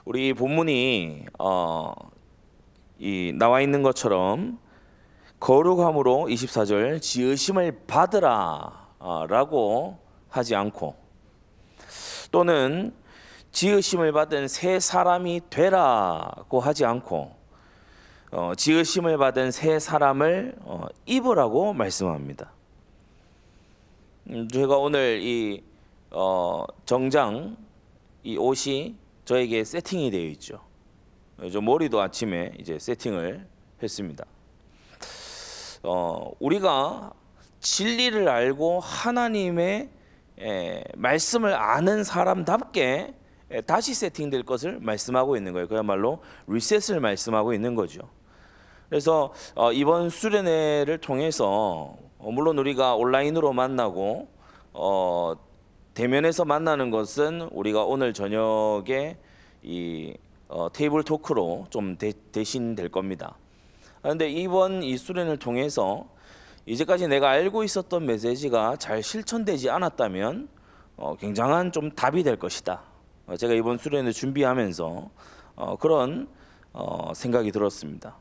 우리 본문이 나와 있는 것처럼 거룩함으로 24절 지으심을 받으라 라고 하지 않고, 또는 지으심을 받은 새 사람이 되라고 하지 않고 지으심을 받은 새 사람을 입으라고 말씀합니다. 제가 오늘 이 정장, 이 옷이 저에게 세팅이 되어 있죠. 저 머리도 아침에 이제 세팅을 했습니다. 우리가 진리를 알고 하나님의 말씀을 아는 사람답게 다시 세팅될 것을 말씀하고 있는 거예요. 그야말로 리셋을 말씀하고 있는 거죠. 그래서 이번 수련회를 통해서 물론 우리가 온라인으로 만나고 대면에서 만나는 것은 우리가 오늘 저녁에 이 테이블 토크로 좀 대신될 겁니다. 그런데 이번 이 수련을 통해서 이제까지 내가 알고 있었던 메시지가 잘 실천되지 않았다면 굉장한 좀 답이 될 것이다. 제가 이번 수련을 준비하면서 그런 생각이 들었습니다.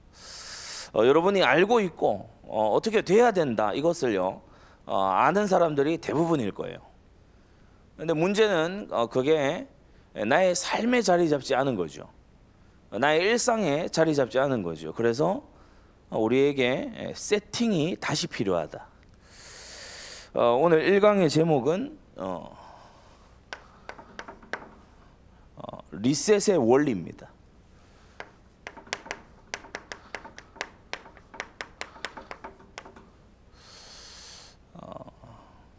여러분이 알고 있고 어떻게 돼야 된다, 이것을요 아는 사람들이 대부분일 거예요. 그런데 문제는 그게 나의 삶에 자리 잡지 않은 거죠. 나의 일상에 자리 잡지 않은 거죠. 그래서 우리에게 세팅이 다시 필요하다. 오늘 1강의 제목은 리셋의 원리입니다.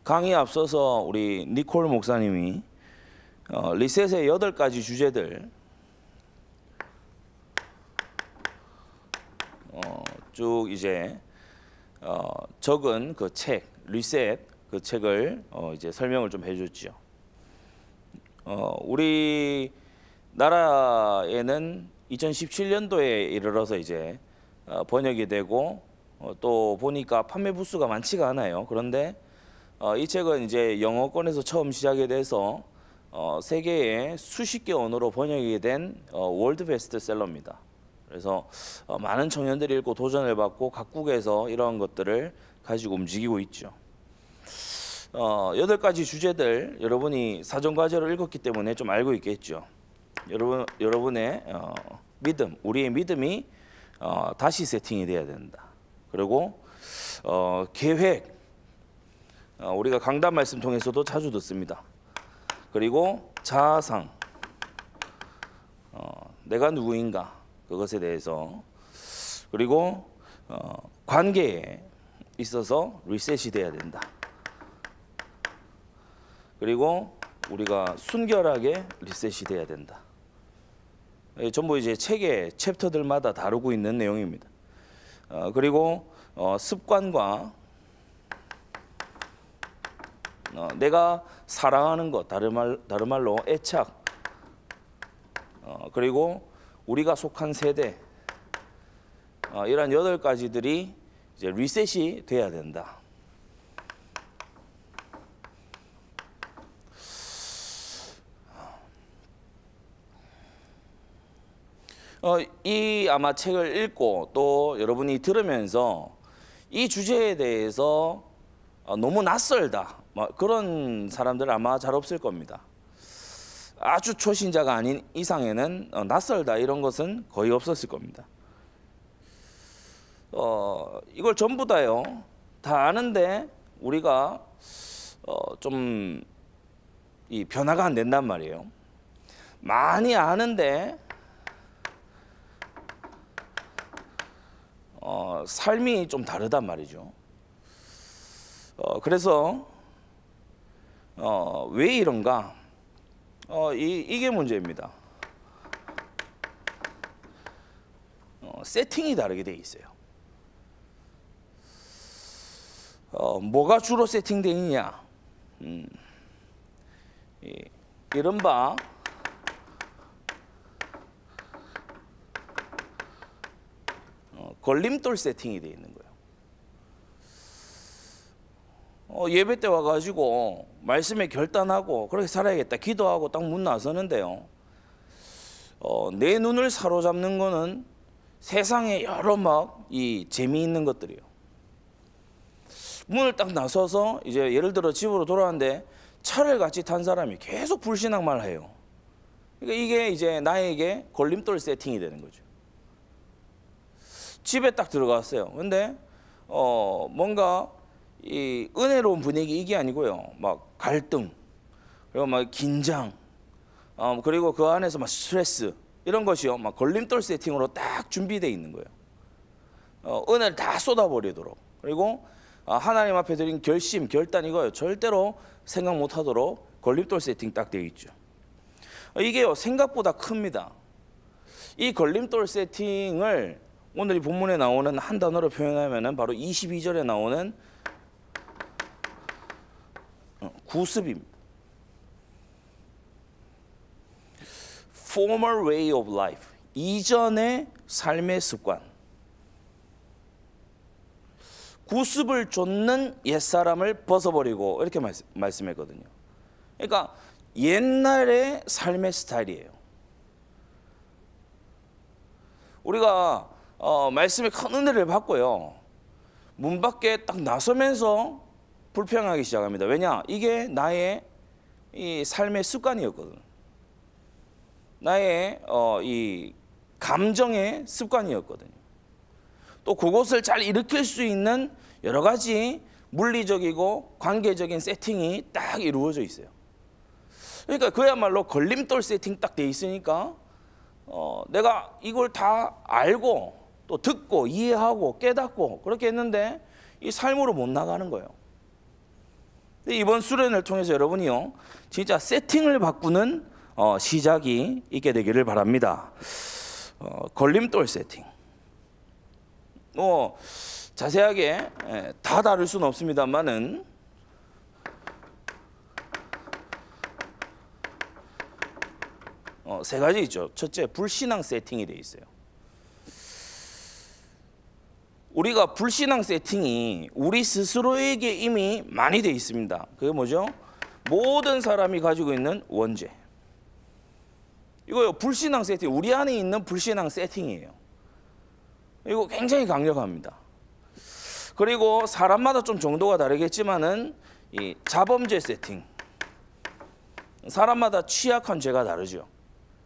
강의에 앞서서 우리 니콜 목사님이 리셋의 8가지 주제들 쭉 이제 적은 그 책, 리셋 그 책을 이제 설명을 좀 해줬죠. 우리 나라에는 2017년도에 이르러서 이제 번역이 되고 또 보니까 판매 부수가 많지가 않아요. 그런데 이 책은 이제 영어권에서 처음 시작이 돼서 세계의 수십 개 언어로 번역이 된 월드 베스트셀러입니다. 그래서 많은 청년들이 읽고 도전을 받고 각국에서 이러한 것들을 가지고 움직이고 있죠. 8가지 주제들 여러분이 사전과제로 읽었기 때문에 좀 알고 있겠죠. 여러분의 믿음, 우리의 믿음이 다시 세팅이 돼야 된다. 그리고 계획, 우리가 강단 말씀 통해서도 자주 듣습니다. 그리고 자아상, 내가 누구인가, 그것에 대해서, 그리고 관계에 있어서 리셋이 돼야 된다. 그리고 우리가 순결하게 리셋이 돼야 된다. 전부 이제 책의 챕터들마다 다루고 있는 내용입니다. 그리고 습관과 내가 사랑하는 것, 다른 말로 애착, 그리고 우리가 속한 세대, 이런 8가지들이 이제 리셋이 돼야 된다. 이 아마 책을 읽고 또 여러분이 들으면서 이 주제에 대해서 너무 낯설다, 그런 사람들 아마 잘 없을 겁니다. 아주 초신자가 아닌 이상에는 낯설다 이런 것은 거의 없었을 겁니다. 이걸 전부 다요 다 아는데 우리가 좀 이 변화가 안 된단 말이에요. 많이 아는데 삶이 좀 다르단 말이죠. 그래서 왜 이런가? 이게 문제입니다. 세팅이 다르게 돼 있어요. 뭐가 주로 세팅되어 있냐? 이른바 걸림돌 세팅이 되어 있는 거예요. 예배 때 와가지고 말씀에 결단하고 그렇게 살아야겠다 기도하고 딱 문 나서는데요, 내 눈을 사로잡는 거는 세상에 여러 막 이 재미있는 것들이에요. 문을 딱 나서서 이제 예를 들어 집으로 돌아왔는데 차를 같이 탄 사람이 계속 불신앙만 해요. 그러니까 이게 이제 나에게 걸림돌 세팅이 되는 거죠. 집에 딱 들어갔어요. 근데 뭔가 이 은혜로운 분위기 이게 아니고요. 막 갈등, 그리고 막 긴장, 그리고 그 안에서 막 스트레스 이런 것이요. 막 걸림돌 세팅으로 딱 준비되어 있는 거예요. 은혜를 다 쏟아버리도록. 그리고 하나님 앞에 드린 결심, 결단 이거요. 절대로 생각 못하도록 걸림돌 세팅 딱 되어 있죠. 이게요 생각보다 큽니다. 이 걸림돌 세팅을 오늘 이 본문에 나오는 한 단어로 표현하면은 바로 22절에 나오는 구습입니다. Former way of life. 이전의 삶의 습관. 구습을 쫓는 옛사람을 벗어버리고 이렇게 말씀했거든요. 그러니까 옛날의 삶의 스타일이에요. 우리가 말씀에 큰 은혜를 받고요. 문 밖에 딱 나서면서 불평하기 시작합니다. 왜냐? 이게 나의 이 삶의 습관이었거든. 나의 이 감정의 습관이었거든요. 또 그것을 잘 일으킬 수 있는 여러 가지 물리적이고 관계적인 세팅이 딱 이루어져 있어요. 그러니까 그야말로 걸림돌 세팅 딱 돼 있으니까 내가 이걸 다 알고 또 듣고 이해하고 깨닫고 그렇게 했는데 이 삶으로 못 나가는 거예요. 이번 수련을 통해서 여러분이요 진짜 세팅을 바꾸는 시작이 있게 되기를 바랍니다. 걸림돌 세팅. 자세하게 다 다룰 수는 없습니다만은 세 가지 있죠. 첫째, 불신앙 세팅이 돼 있어요. 우리가 불신앙 세팅이 우리 스스로에게 이미 많이 돼 있습니다. 그게 뭐죠? 모든 사람이 가지고 있는 원죄. 이거요, 불신앙 세팅, 우리 안에 있는 불신앙 세팅이에요. 이거 굉장히 강력합니다. 그리고 사람마다 좀 정도가 다르겠지만은 이 자범죄 세팅. 사람마다 취약한 죄가 다르죠.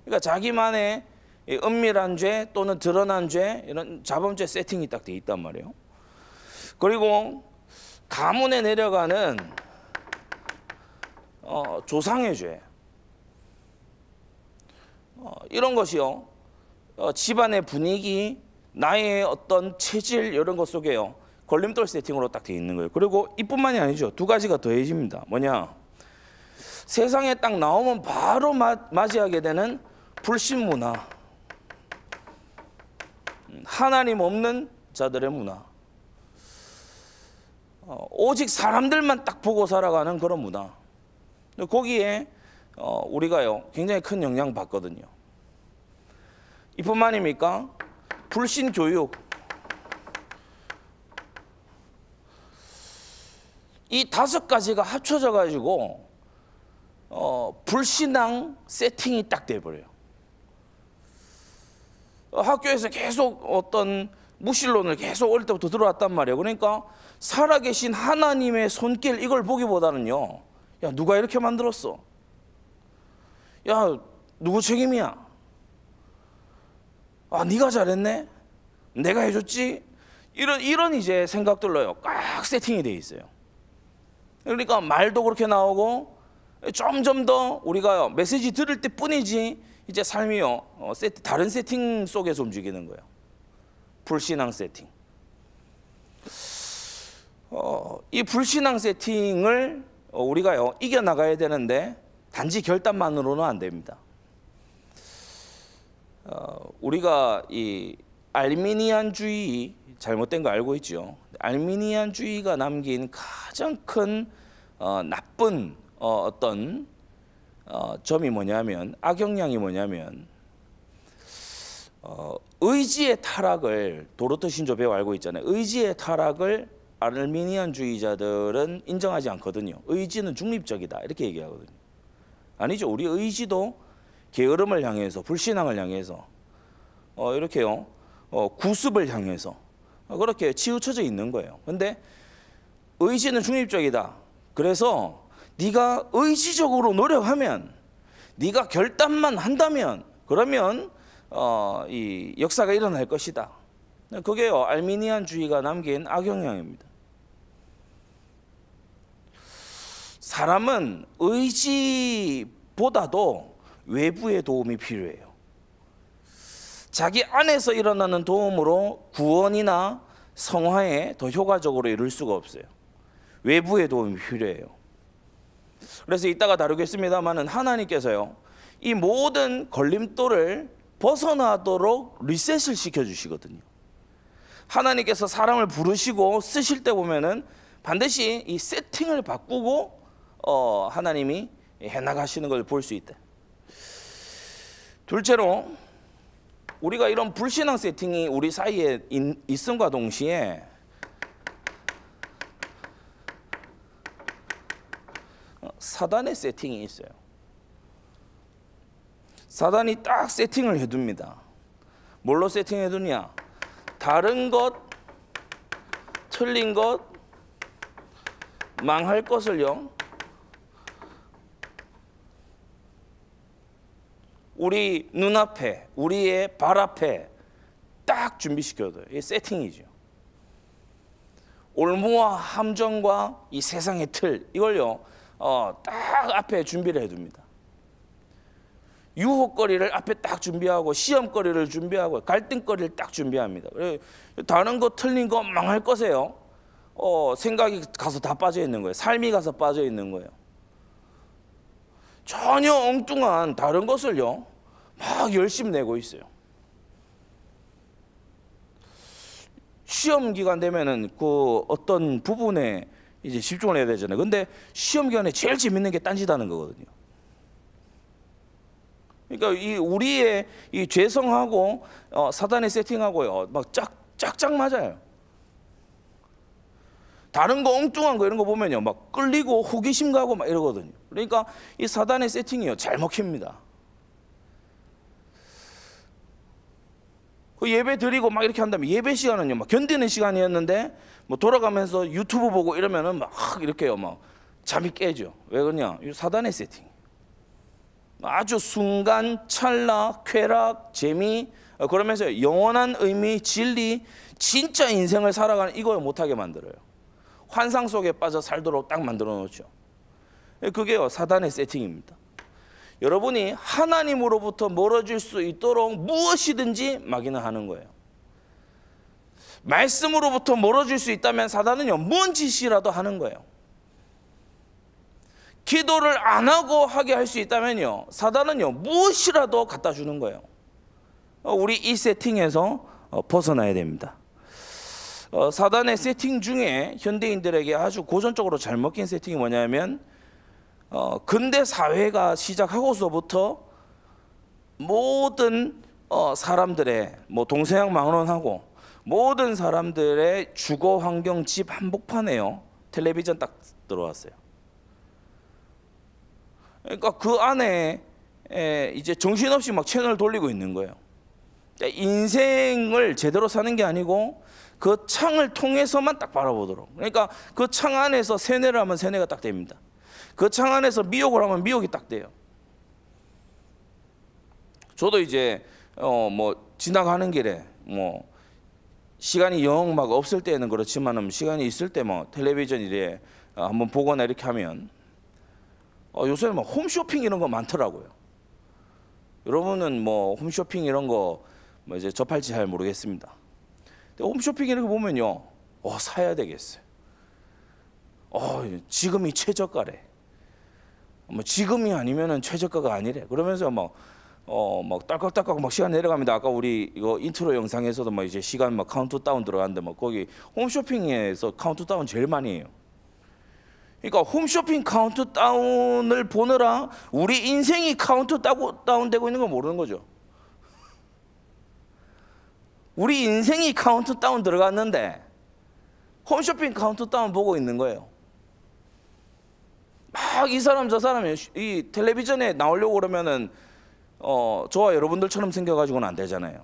그러니까 자기만의 은밀한 죄 또는 드러난 죄 이런 자범죄 세팅이 딱 돼 있단 말이에요. 그리고 가문에 내려가는 조상의 죄 이런 것이요 집안의 분위기 나의 어떤 체질 이런 것 속에요 걸림돌 세팅으로 딱 돼 있는 거예요. 그리고 이뿐만이 아니죠. 두 가지가 더해집니다. 뭐냐? 세상에 딱 나오면 바로 맞이하게 되는 불신 문화, 하나님 없는 자들의 문화, 오직 사람들만 딱 보고 살아가는 그런 문화. 거기에 우리가요 굉장히 큰 영향 받거든요. 이뿐만입니까? 불신 교육. 이 다섯 가지가 합쳐져 가지고 불신앙 세팅이 딱 돼버려요. 학교에서 계속 어떤 무신론을 계속 어릴 때부터 들어왔단 말이에요. 그러니까 살아계신 하나님의 손길 이걸 보기보다는요, 야 누가 이렇게 만들었어? 야 누구 책임이야? 아 네가 잘했네? 내가 해줬지? 이런 이제 생각들로요 꽉 세팅이 돼 있어요. 그러니까 말도 그렇게 나오고 점점 더 우리가 메시지 들을 때 뿐이지 이제 삶이요 다른 세팅 속에서 움직이는 거예요. 불신앙 세팅. 이 불신앙 세팅을 우리가요 이겨나가야 되는데 단지 결단만으로는 안 됩니다. 우리가 이 알미니안주의 잘못된 거 알고 있죠. 알미니안주의가 남긴 가장 큰 나쁜 어떤 점이 뭐냐면 악영향이 뭐냐면 의지의 타락을 도로토 신조 배우 알고 있잖아요. 의지의 타락을 알미니안주의자들은 인정하지 않거든요. 의지는 중립적이다 이렇게 얘기하거든요. 아니죠. 우리 의지도 게으름을 향해서, 불신앙을 향해서, 이렇게요, 구습을 향해서 그렇게 치우쳐져 있는 거예요. 근데 의지는 중립적이다. 그래서 네가 의지적으로 노력하면, 네가 결단만 한다면, 그러면 이 역사가 일어날 것이다. 그게요, 알미니안주의가 남긴 악영향입니다. 사람은 의지보다도 외부의 도움이 필요해요. 자기 안에서 일어나는 도움으로 구원이나 성화에 더 효과적으로 이룰 수가 없어요. 외부의 도움이 필요해요. 그래서 이따가 다루겠습니다만은 하나님께서요, 이 모든 걸림돌을 벗어나도록 리셋을 시켜주시거든요. 하나님께서 사람을 부르시고 쓰실 때 보면은 반드시 이 세팅을 바꾸고 하나님이 해나가시는 걸 볼 수 있다. 둘째로, 우리가 이런 불신앙 세팅이 우리 사이에 있음과 동시에 사단의 세팅이 있어요. 사단이 딱 세팅을 해둡니다. 뭘로 세팅해두냐? 다른 것, 틀린 것, 망할 것을요, 우리 눈앞에, 우리의 발 앞에 딱 준비시켜둬요. 이게 세팅이죠. 올무와 함정과 이 세상의 틀, 이걸요, 딱 앞에 준비를 해둡니다. 유혹거리를 앞에 딱 준비하고, 시험거리를 준비하고, 갈등거리를 딱 준비합니다. 다른 거, 틀린 거, 망할 것에요, 생각이 가서 다 빠져 있는 거예요. 삶이 가서 빠져 있는 거예요. 전혀 엉뚱한 다른 것을요, 막 열심히 내고 있어요. 시험 기간 되면은 그 어떤 부분에 이제 집중을 해야 되잖아요. 근데 시험 기간에 제일 재밌는 게 딴짓하는 거거든요. 그러니까 이 우리의 이 죄성하고 사단의 세팅하고요, 막 짝짝 맞아요. 다른 거 엉뚱한 거 이런 거 보면요, 막 끌리고 호기심 가고 막 이러거든요. 그러니까 이 사단의 세팅이요, 잘 먹힙니다. 그 예배 드리고 막 이렇게 한다면, 예배 시간은요, 막 견디는 시간이었는데 뭐 돌아가면서 유튜브 보고 이러면은 막 이렇게요, 막 잠이 깨죠. 왜 그러냐? 이 사단의 세팅. 아주 순간, 찰나, 쾌락, 재미, 그러면서 영원한 의미, 진리, 진짜 인생을 살아가는 이걸 못하게 만들어요. 환상 속에 빠져 살도록 딱 만들어 놓죠. 그게요, 사단의 세팅입니다. 여러분이 하나님으로부터 멀어질 수 있도록 무엇이든지 막이는 하는 거예요. 말씀으로부터 멀어질 수 있다면 사단은요, 뭔 짓이라도 하는 거예요. 기도를 안 하고 하게 할 수 있다면요, 사단은요, 무엇이라도 갖다 주는 거예요. 우리 이 세팅에서 벗어나야 됩니다. 사단의 세팅 중에 현대인들에게 아주 고전적으로 잘 먹힌 세팅이 뭐냐면, 근대 사회가 시작하고서부터 모든 사람들의 뭐 동서양 막론하고 모든 사람들의 주거 환경, 집 한복판에요, 텔레비전 딱 들어왔어요. 그러니까 그 안에 이제 정신없이 막 채널 돌리고 있는 거예요. 인생을 제대로 사는 게 아니고 그 창을 통해서만 딱 바라보도록. 그러니까 그 창 안에서 세뇌를 하면 세뇌가 딱 됩니다. 그 창 안에서 미혹을 하면 미혹이 딱 돼요. 저도 이제 뭐 지나가는 길에 뭐 시간이 영 막 없을 때는 그렇지만은 시간이 있을 때 뭐 텔레비전 이래 한번 보거나 이렇게 하면 요새는 막 홈쇼핑 이런 거 많더라고요. 여러분은 뭐 홈쇼핑 이런 거 뭐 이제 접할지 잘 모르겠습니다. 근데 홈쇼핑 이런 거 보면요, 사야 되겠어요. 지금이 최저가래. 뭐 지금이 아니면은 최저가가 아니래. 그러면서 막 딸깍딸깍 막 시간 내려갑니다. 아까 우리 이거 인트로 영상에서도 막 이제 시간 막 카운트다운 들어갔는데 막 거기 홈쇼핑에서 카운트다운 제일 많이 해요. 그러니까 홈쇼핑 카운트다운을 보느라 우리 인생이 카운트다운 되고 있는 걸 모르는 거죠. 우리 인생이 카운트다운 들어갔는데 홈쇼핑 카운트다운 보고 있는 거예요. 막 이 사람 저 사람이 이 텔레비전에 나오려고 그러면은 저와 여러분들처럼 생겨가지고는 안 되잖아요.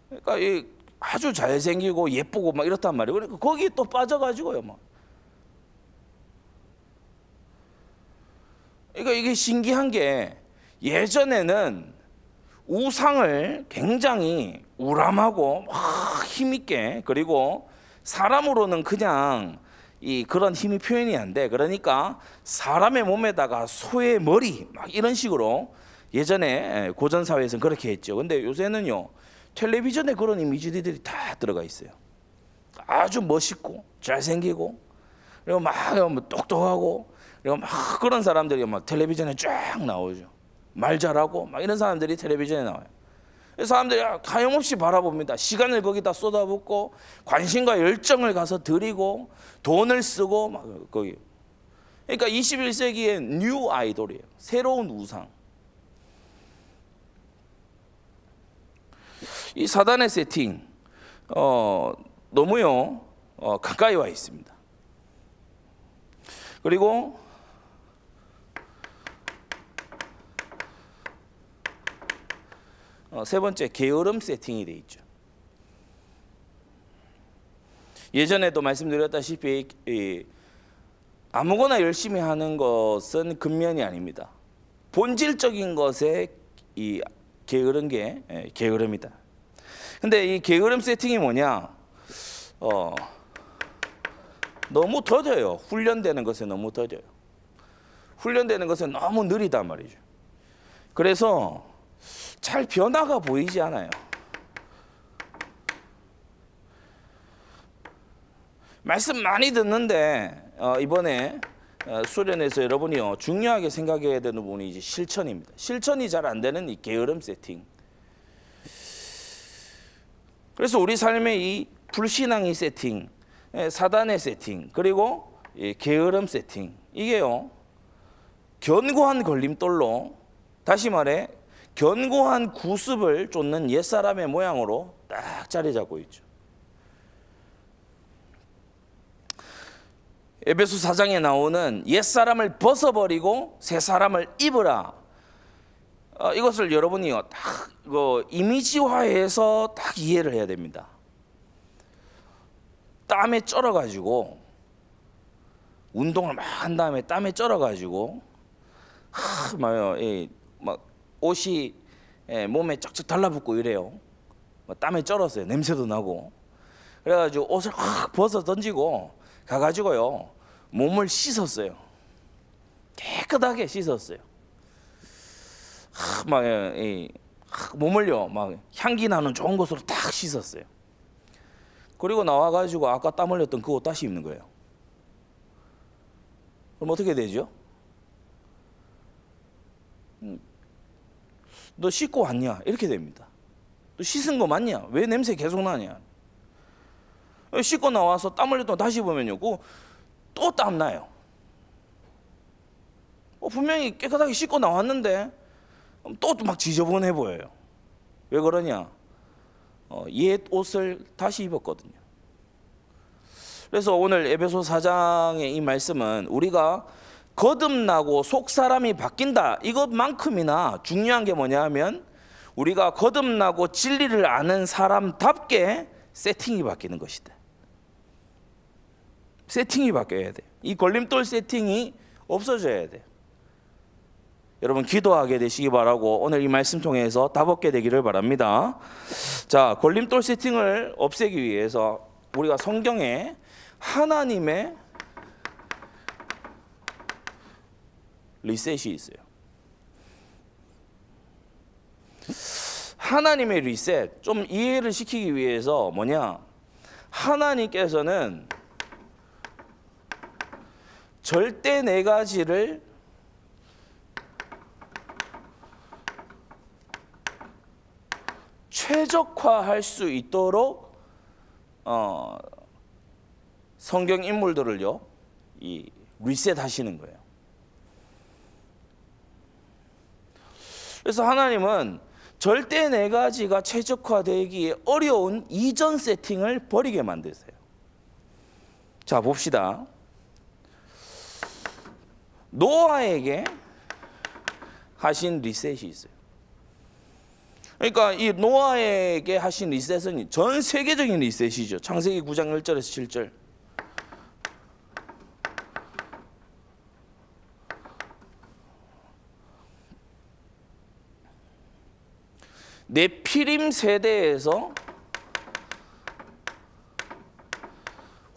그러니까 아주 잘생기고 예쁘고 막 이렇단 말이에요. 그러니까 거기에 또 빠져가지고요, 막. 그러니까 이게 신기한 게 예전에는 우상을 굉장히 우람하고 막 힘있게, 그리고 사람으로는 그냥 그런 힘이 표현이 안 돼. 그러니까 사람의 몸에다가 소의 머리 막 이런 식으로 예전에 고전 사회에서는 그렇게 했죠. 근데 요새는요, 텔레비전에 그런 이미지들이 다 들어가 있어요. 아주 멋있고 잘생기고, 그리고 막 똑똑하고, 그리고 막 그런 사람들이 막 텔레비전에 쫙 나오죠. 말 잘하고 막 이런 사람들이 텔레비전에 나와요. 사람들이 하염없이 바라봅니다. 시간을 거기다 쏟아붓고 관심과 열정을 가서 들이고 돈을 쓰고 막 거기. 그러니까 21세기의 뉴 아이돌이에요. 새로운 우상. 이 사단의 세팅 너무요 가까이 와 있습니다. 그리고 세 번째, 게으름 세팅이 돼 있죠. 예전에도 말씀드렸다시피 아무거나 열심히 하는 것은 근면이 아닙니다. 본질적인 것에 게으른 게 게으름이다. 근데 이 게으름 세팅이 뭐냐? 너무 더뎌요. 훈련되는 것에 너무 더뎌요. 훈련되는 것은 너무 느리단 말이죠. 그래서 잘 변화가 보이지 않아요. 말씀 많이 듣는데 이번에 수련회에서 여러분이요 중요하게 생각해야 되는 부분이 이제 실천입니다. 실천이 잘 안 되는 이 게으름 세팅. 그래서 우리 삶의 이 불신앙의 세팅, 사단의 세팅, 그리고 이 게으름 세팅, 이게요 견고한 걸림돌로, 다시 말해 견고한 구습을 쫓는 옛사람의 모양으로 딱 자리 잡고 있죠. 에베소 4장에 나오는 옛사람을 벗어버리고 새사람을 입으라. 이것을 여러분이요 딱 이미지화해서 딱 이해를 해야 됩니다. 땀에 쩔어가지고 운동을 막 한 다음에 땀에 쩔어가지고 막 옷이 몸에 쩍쩍 달라붙고 이래요. 땀에 쩔었어요. 냄새도 나고. 그래가지고 옷을 확 벗어 던지고 가가지고요 몸을 씻었어요. 깨끗하게 씻었어요. 몸을요 막 향기 나는 좋은 곳으로 딱 씻었어요. 그리고 나와가지고 아까 땀 흘렸던 그 옷 다시 입는 거예요. 그럼 어떻게 되죠? 너 씻고 왔냐? 이렇게 됩니다. 너 씻은 거 맞냐? 왜 냄새 계속 나냐? 씻고 나와서 땀 흘렸던 다시 보면요, 또 땀 나요. 분명히 깨끗하게 씻고 나왔는데 또 막 지저분해 보여요. 왜 그러냐? 옛 옷을 다시 입었거든요. 그래서 오늘 에베소 4장의 이 말씀은 우리가 거듭나고 속사람이 바뀐다, 이것만큼이나 중요한 게 뭐냐 하면 우리가 거듭나고 진리를 아는 사람답게 세팅이 바뀌는 것이다. 세팅이 바뀌어야 돼. 이 걸림돌 세팅이 없어져야 돼. 여러분 기도하게 되시기 바라고 오늘 이 말씀 통해서 답 얻게 되기를 바랍니다. 자, 걸림돌 세팅을 없애기 위해서 우리가 성경에 하나님의 리셋이 있어요. 하나님의 리셋 좀 이해를 시키기 위해서 뭐냐? 하나님께서는 절대 네 가지를 최적화할 수 있도록 성경 인물들을요 리셋하시는 거예요. 그래서 하나님은 절대 네 가지가 최적화되기 어려운 이전 세팅을 버리게 만드세요. 자, 봅시다. 노아에게 하신 리셋이 있어요. 그러니까 이 노아에게 하신 리셋은 전 세계적인 리셋이죠. 창세기 9장 1절에서 7절. 네피림 세대에서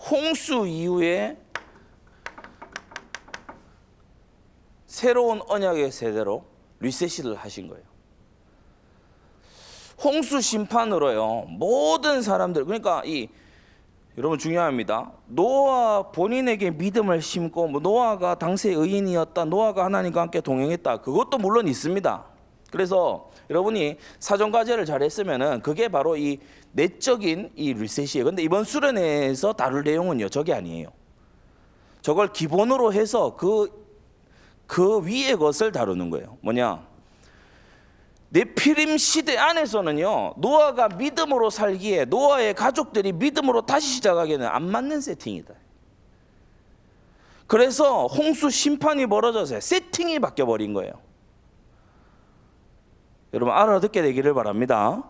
홍수 이후에 새로운 언약의 세대로 리셋을 하신 거예요. 홍수 심판으로요, 모든 사람들, 그러니까 여러분 중요합니다. 노아 본인에게 믿음을 심고, 노아가 당시의 의인이었다, 노아가 하나님과 함께 동행했다, 그것도 물론 있습니다. 그래서 여러분이 사전 과제를 잘했으면은 그게 바로 이 내적인 이 리셋이에요. 근데 이번 수련회에서 다룰 내용은요, 저게 아니에요. 저걸 기본으로 해서 그 위의 것을 다루는 거예요. 뭐냐? 네피림 시대 안에서는요, 노아가 믿음으로 살기에, 노아의 가족들이 믿음으로 다시 시작하기에는 안 맞는 세팅이다. 그래서 홍수 심판이 벌어져서 세팅이 바뀌어 버린 거예요. 여러분 알아듣게 되기를 바랍니다.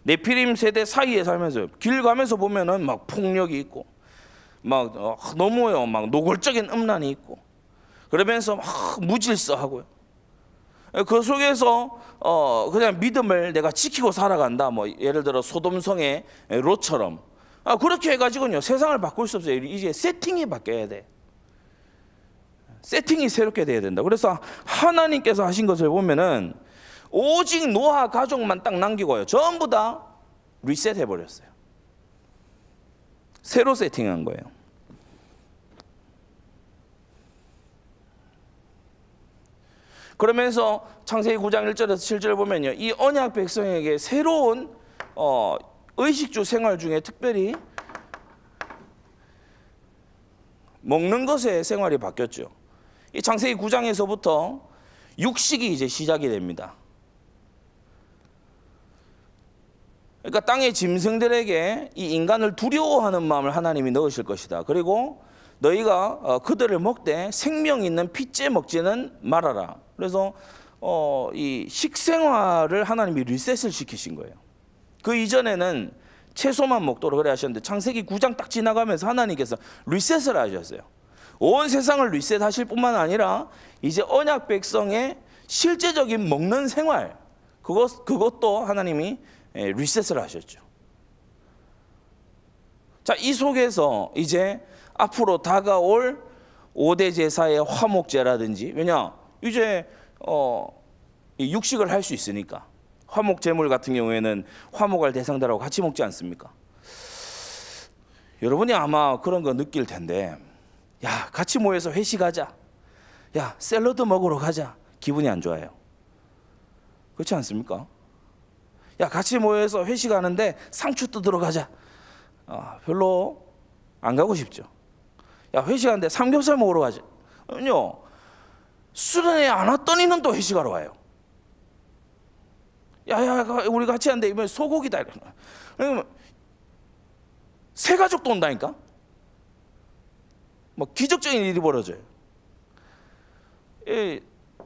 네피림 세대 사이에 살면서 길 가면서 보면은 막 폭력이 있고, 막 너무요, 막 노골적인 음란이 있고, 그러면서 막 무질서하고요. 그 속에서 그냥 믿음을 내가 지키고 살아간다. 뭐 예를 들어 소돔성의 롯처럼 그렇게 해가지고요, 세상을 바꿀 수 없어요. 이제 세팅이 바뀌어야 돼. 세팅이 새롭게 돼야 된다. 그래서 하나님께서 하신 것을 보면은 오직 노아 가족만 딱 남기고요, 전부 다 리셋해 버렸어요. 새로 세팅한 거예요. 그러면서 창세기 9장 1절에서 7절을 보면요, 이 언약 백성에게 새로운 의식주 생활 중에 특별히 먹는 것의 생활이 바뀌었죠. 이 창세기 9장에서부터 육식이 이제 시작이 됩니다. 그러니까 땅의 짐승들에게 이 인간을 두려워하는 마음을 하나님이 넣으실 것이다. 그리고 너희가 그들을 먹되 생명 있는 핏째 먹지는 말아라. 그래서 이 식생활을 하나님이 리셋을 시키신 거예요. 그 이전에는 채소만 먹도록 그래 하셨는데 창세기 9장 딱 지나가면서 하나님께서 리셋을 하셨어요. 온 세상을 리셋하실 뿐만 아니라 이제 언약 백성의 실제적인 먹는 생활, 그것도 하나님이 리셋을 하셨죠. 자, 이 속에서 이제 앞으로 다가올 5대 제사의 화목제라든지, 왜냐 이제 육식을 할 수 있으니까 화목 제물 같은 경우에는 화목할 대상들하고 같이 먹지 않습니까? 여러분이 아마 그런 거 느낄 텐데, 야 같이 모여서 회식하자, 야 샐러드 먹으러 가자, 기분이 안 좋아요. 그렇지 않습니까? 야 같이 모여서 회식하는데 상추 뜯으러 가자, 별로 안 가고 싶죠. 야 회식하는데 삼겹살 먹으러 가자, 아니요, 수련회 안 왔더니는 또 회식하러 와요. 야야 우리 같이 하는데 이번에 소고기다, 이러면 새 가족도 온다니까. 뭐 기적적인 일이 벌어져요.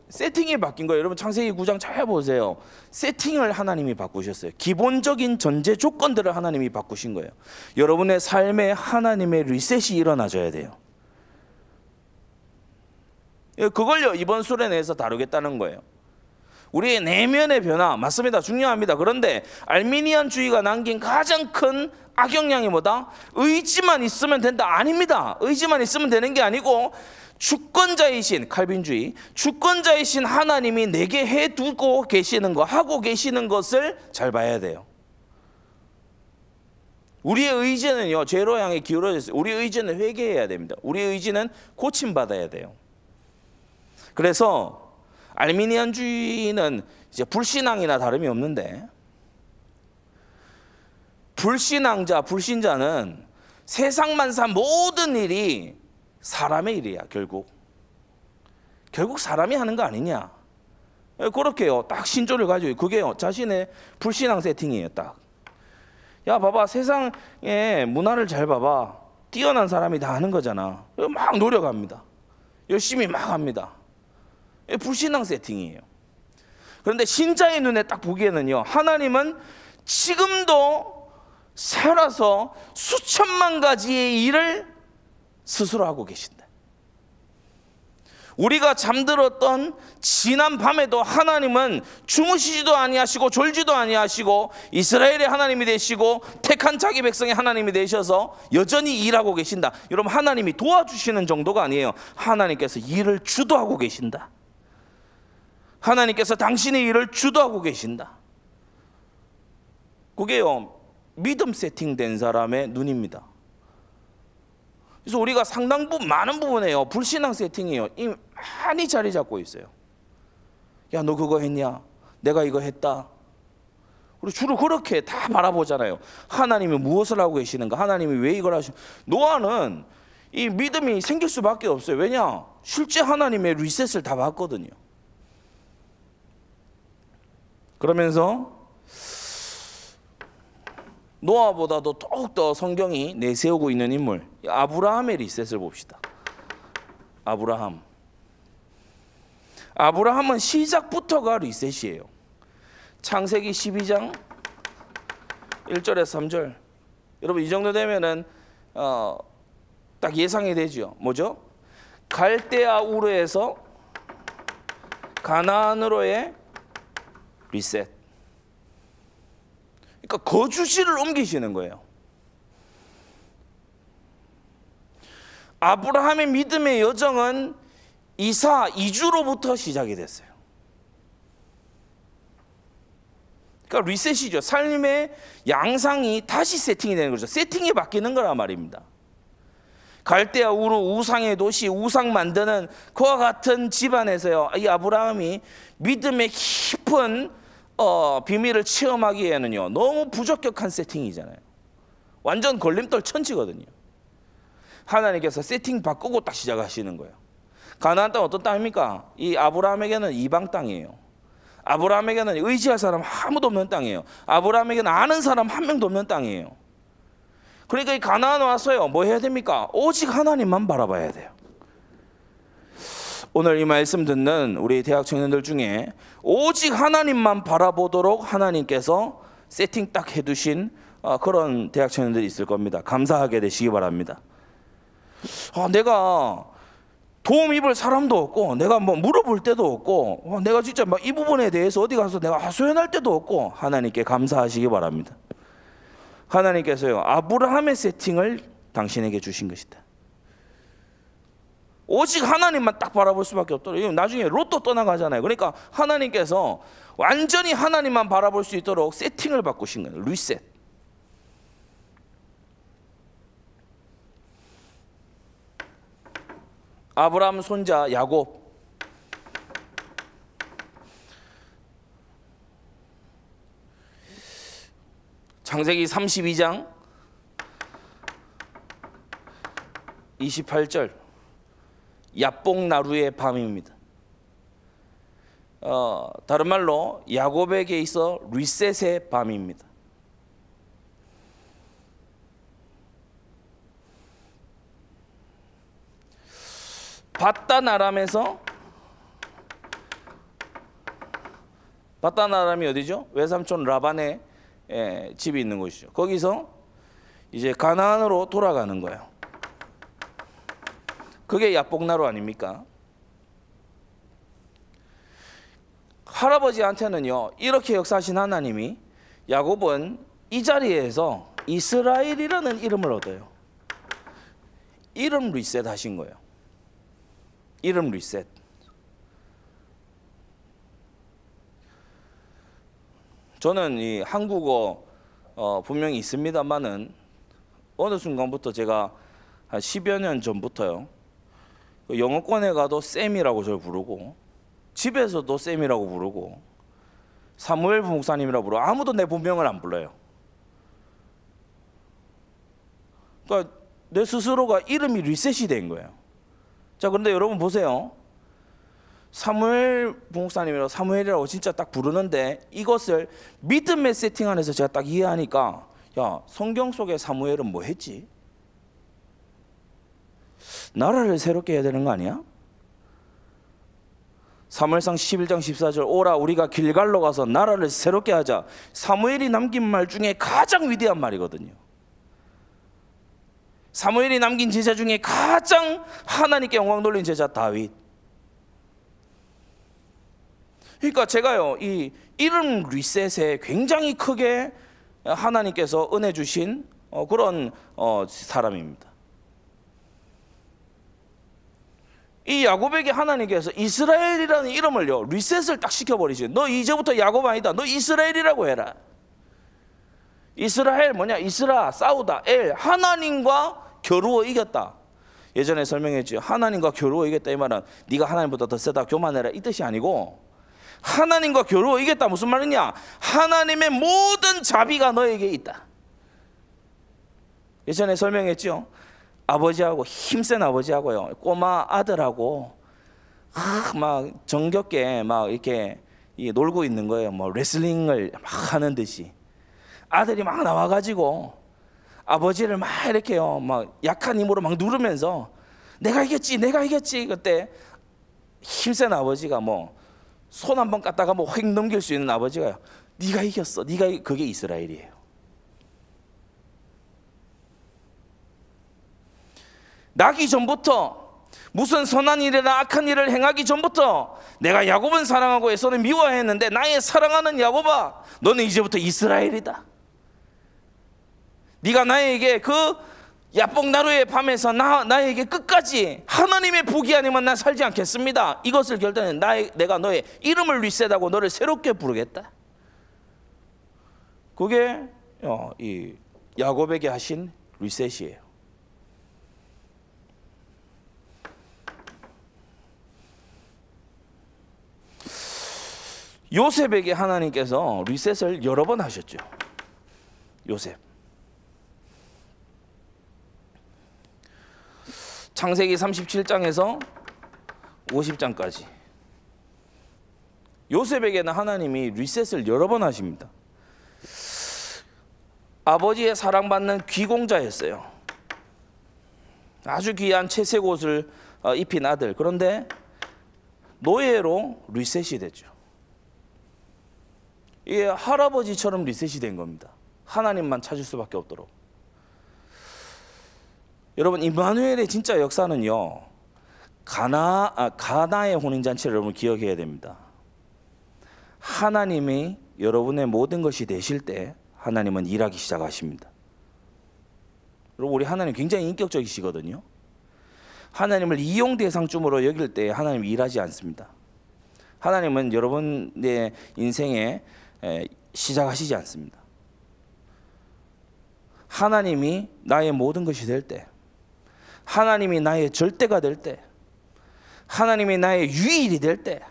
세팅이 바뀐 거예요. 여러분 창세기 9장 잘 보세요. 세팅을 하나님이 바꾸셨어요. 기본적인 전제 조건들을 하나님이 바꾸신 거예요. 여러분의 삶에 하나님의 리셋이 일어나줘야 돼요. 그걸요 이번 수련회에서 다루겠다는 거예요. 우리의 내면의 변화, 맞습니다. 중요합니다. 그런데 알미니안주의가 남긴 가장 큰 악영향이 뭐다? 의지만 있으면 된다. 아닙니다. 의지만 있으면 되는 게 아니고 주권자이신, 칼빈주의, 주권자이신 하나님이 내게 해두고 계시는 거, 하고 계시는 것을 잘 봐야 돼요. 우리의 의지는요 죄로 향해 기울어져 있어요. 우리의 의지는 회개해야 됩니다. 우리의 의지는 고침받아야 돼요. 그래서 알미니안주의는 이제 불신앙이나 다름이 없는데, 불신앙자, 불신자는 세상만사 모든 일이 사람의 일이야. 결국 사람이 하는 거 아니냐, 그렇게요 딱 신조를 가지고, 그게요 자신의 불신앙 세팅이에요. 딱 야 봐봐, 세상의 문화를 잘 봐봐, 뛰어난 사람이 다 하는 거잖아. 막 노력합니다. 열심히 막 합니다. 불신앙 세팅이에요. 그런데 신자의 눈에 딱 보기에는요, 하나님은 지금도 살아서 수천만 가지의 일을 스스로 하고 계신다. 우리가 잠들었던 지난 밤에도 하나님은 주무시지도 아니하시고 졸지도 아니하시고 이스라엘의 하나님이 되시고 택한 자기 백성의 하나님이 되셔서 여전히 일하고 계신다. 여러분, 하나님이 도와주시는 정도가 아니에요. 하나님께서 일을 주도하고 계신다. 하나님께서 당신의 일을 주도하고 계신다. 그게요, 믿음 세팅된 사람의 눈입니다. 그래서 우리가 상당 부분, 많은 부분에요, 불신앙 세팅이에요, 이미 많이 자리 잡고 있어요. 야, 너 그거 했냐? 내가 이거 했다. 우리 주로 그렇게 다 바라보잖아요. 하나님이 무엇을 하고 계시는가? 하나님이 왜 이걸 하시는가? 노아는 이 믿음이 생길 수밖에 없어요. 왜냐? 실제 하나님의 리셋을 다 봤거든요. 그러면서 노아보다도 더욱더 성경이 내세우고 있는 인물, 아브라함의 리셋을 봅시다. 아브라함은 시작부터가 리셋이에요. 창세기 12장 1절에서 3절. 여러분, 이 정도 되면은 딱 예상이 되죠. 뭐죠? 갈대아 우르에서 가나안으로의 리셋. 그러니까 거주지를 옮기시는 거예요. 아브라함의 믿음의 여정은 이주로부터 시작이 됐어요. 그러니까 리셋이죠. 삶의 양상이 다시 세팅이 되는 거죠. 세팅이 바뀌는 거란 말입니다. 갈대아 우르 우상의 도시, 우상 만드는 그와 같은 집안에서요, 이 아브라함이 믿음의 깊은 비밀을 체험하기에는요, 너무 부적격한 세팅이잖아요. 완전 걸림돌 천지거든요. 하나님께서 세팅 바꾸고 딱 시작하시는 거예요. 가나안 땅 어떤 땅입니까? 이 아브라함에게는 이방 땅이에요. 아브라함에게는 의지할 사람 아무도 없는 땅이에요. 아브라함에게는 아는 사람 한 명도 없는 땅이에요. 그러니까 이 가나안 와서요, 뭐 해야 됩니까? 오직 하나님만 바라봐야 돼요. 오늘 이 말씀 듣는 우리 대학 청년들 중에 오직 하나님만 바라보도록 하나님께서 세팅 딱 해두신 그런 대학 청년들이 있을 겁니다. 감사하게 되시기 바랍니다. 내가 도움 입을 사람도 없고, 내가 뭐 물어볼 때도 없고, 내가 진짜 막 이 부분에 대해서 어디 가서 내가 하소연할 때도 없고, 하나님께 감사하시기 바랍니다. 하나님께서요, 아브라함의 세팅을 당신에게 주신 것이다. 오직 하나님만 딱 바라볼 수밖에 없도록. 나중에 롯도 떠나가잖아요. 그러니까 하나님께서 완전히 하나님만 바라볼 수 있도록 세팅을 바꾸신 거예요. 리셋. 아브라함 손자 야곱, 창세기 32장 28절, 야뽕나루의 밤입니다. 다른 말로 야곱에게 있어 리셋의 밤입니다. 바단 아람이 어디죠? 외삼촌 라반의 집이 있는 곳이죠. 거기서 이제 가나안으로 돌아가는 거예요. 그게 야뽕나루 아닙니까? 할아버지한테는요, 이렇게 역사하신 하나님이 야곱은 이 자리에서 이스라엘이라는 이름을 얻어요. 이름 리셋 하신 거예요. 이름 리셋. 저는 이 한국어 분명히 있습니다만은 어느 순간부터 제가 한 10여 년 전부터요, 영어권에 가도 쌤이라고 저를 부르고, 집에서도 쌤이라고 부르고, 사무엘 부목사님이라고 부르고, 아무도 내 본명을 안 불러요. 그러니까 내 스스로가 이름이 리셋이 된 거예요. 자, 그런데 여러분 보세요. 사무엘 부목사님이라고 사무엘이라고 진짜 딱 부르는데, 이것을 믿음의 세팅 안에서 제가 딱 이해하니까, 야, 성경 속의 사무엘은 뭐 했지? 나라를 새롭게 해야 되는 거 아니야? 사무엘상 11장 14절 오라 우리가 길갈로 가서 나라를 새롭게 하자. 사무엘이 남긴 말 중에 가장 위대한 말이거든요. 사무엘이 남긴 제자 중에 가장 하나님께 영광 돌린 제자 다윗. 그러니까 제가요 이 이름 리셋에 굉장히 크게 하나님께서 은혜 주신 그런 사람입니다. 이 야곱에게 하나님께서 이스라엘이라는 이름을요 리셋을 딱 시켜버리시죠. 너 이제부터 야곱 아니다. 너 이스라엘이라고 해라. 이스라엘 뭐냐? 이스라 싸우다 엘 하나님과 겨루어 이겼다. 예전에 설명했죠. 하나님과 겨루어 이겼다 이 말은 네가 하나님보다 더 세다 교만해라 이 뜻이 아니고 하나님과 겨루어 이겼다 무슨 말이냐? 하나님의 모든 자비가 너에게 있다. 예전에 설명했죠. 아버지하고 힘센 아버지하고요 꼬마 아들하고 막 정겹게 막 이렇게 놀고 있는 거예요. 뭐 레슬링을 막 하는 듯이 아들이 막 나와가지고 아버지를 막 이렇게요 막 약한 힘으로 막 누르면서 내가 이겼지 내가 이겼지. 그때 힘센 아버지가 뭐 손 한 번 갖다가 뭐 휙 넘길 수 있는 아버지가요 네가 이겼어 네가 그게 이스라엘이에요. 나기 전부터 무슨 선한 일이나 악한 일을 행하기 전부터 내가 야곱은 사랑하고 에서는 미워했는데 나의 사랑하는 야곱아 너는 이제부터 이스라엘이다. 네가 나에게 그 야뽕나루의 밤에서 나에게 끝까지 하나님의 복이 아니면 난 살지 않겠습니다. 이것을 결단해 내가 너의 이름을 리셋하고 너를 새롭게 부르겠다. 그게 이 야곱에게 하신 리셋이에요. 요셉에게 하나님께서 리셋을 여러 번 하셨죠. 요셉 창세기 37장에서 50장까지 요셉에게는 하나님이 리셋을 여러 번 하십니다. 아버지의 사랑받는 귀공자였어요. 아주 귀한 채색 옷을 입힌 아들. 그런데 노예로 리셋이 됐죠. 이게 할아버지처럼 리셋이 된 겁니다. 하나님만 찾을 수밖에 없도록. 여러분 임마누엘의 진짜 역사는요 가나의 혼인잔치를 여러분 기억해야 됩니다. 하나님이 여러분의 모든 것이 되실 때 하나님은 일하기 시작하십니다. 여러분 우리 하나님 굉장히 인격적이시거든요. 하나님을 이용 대상쯤으로 여길 때 하나님이 일하지 않습니다. 하나님은 여러분의 인생에 시작하시지 않습니다. 하나님이 나의 모든 것이 될 때, 하나님이 나의 절대가 될 때, 하나님이 나의 유일이 될 때,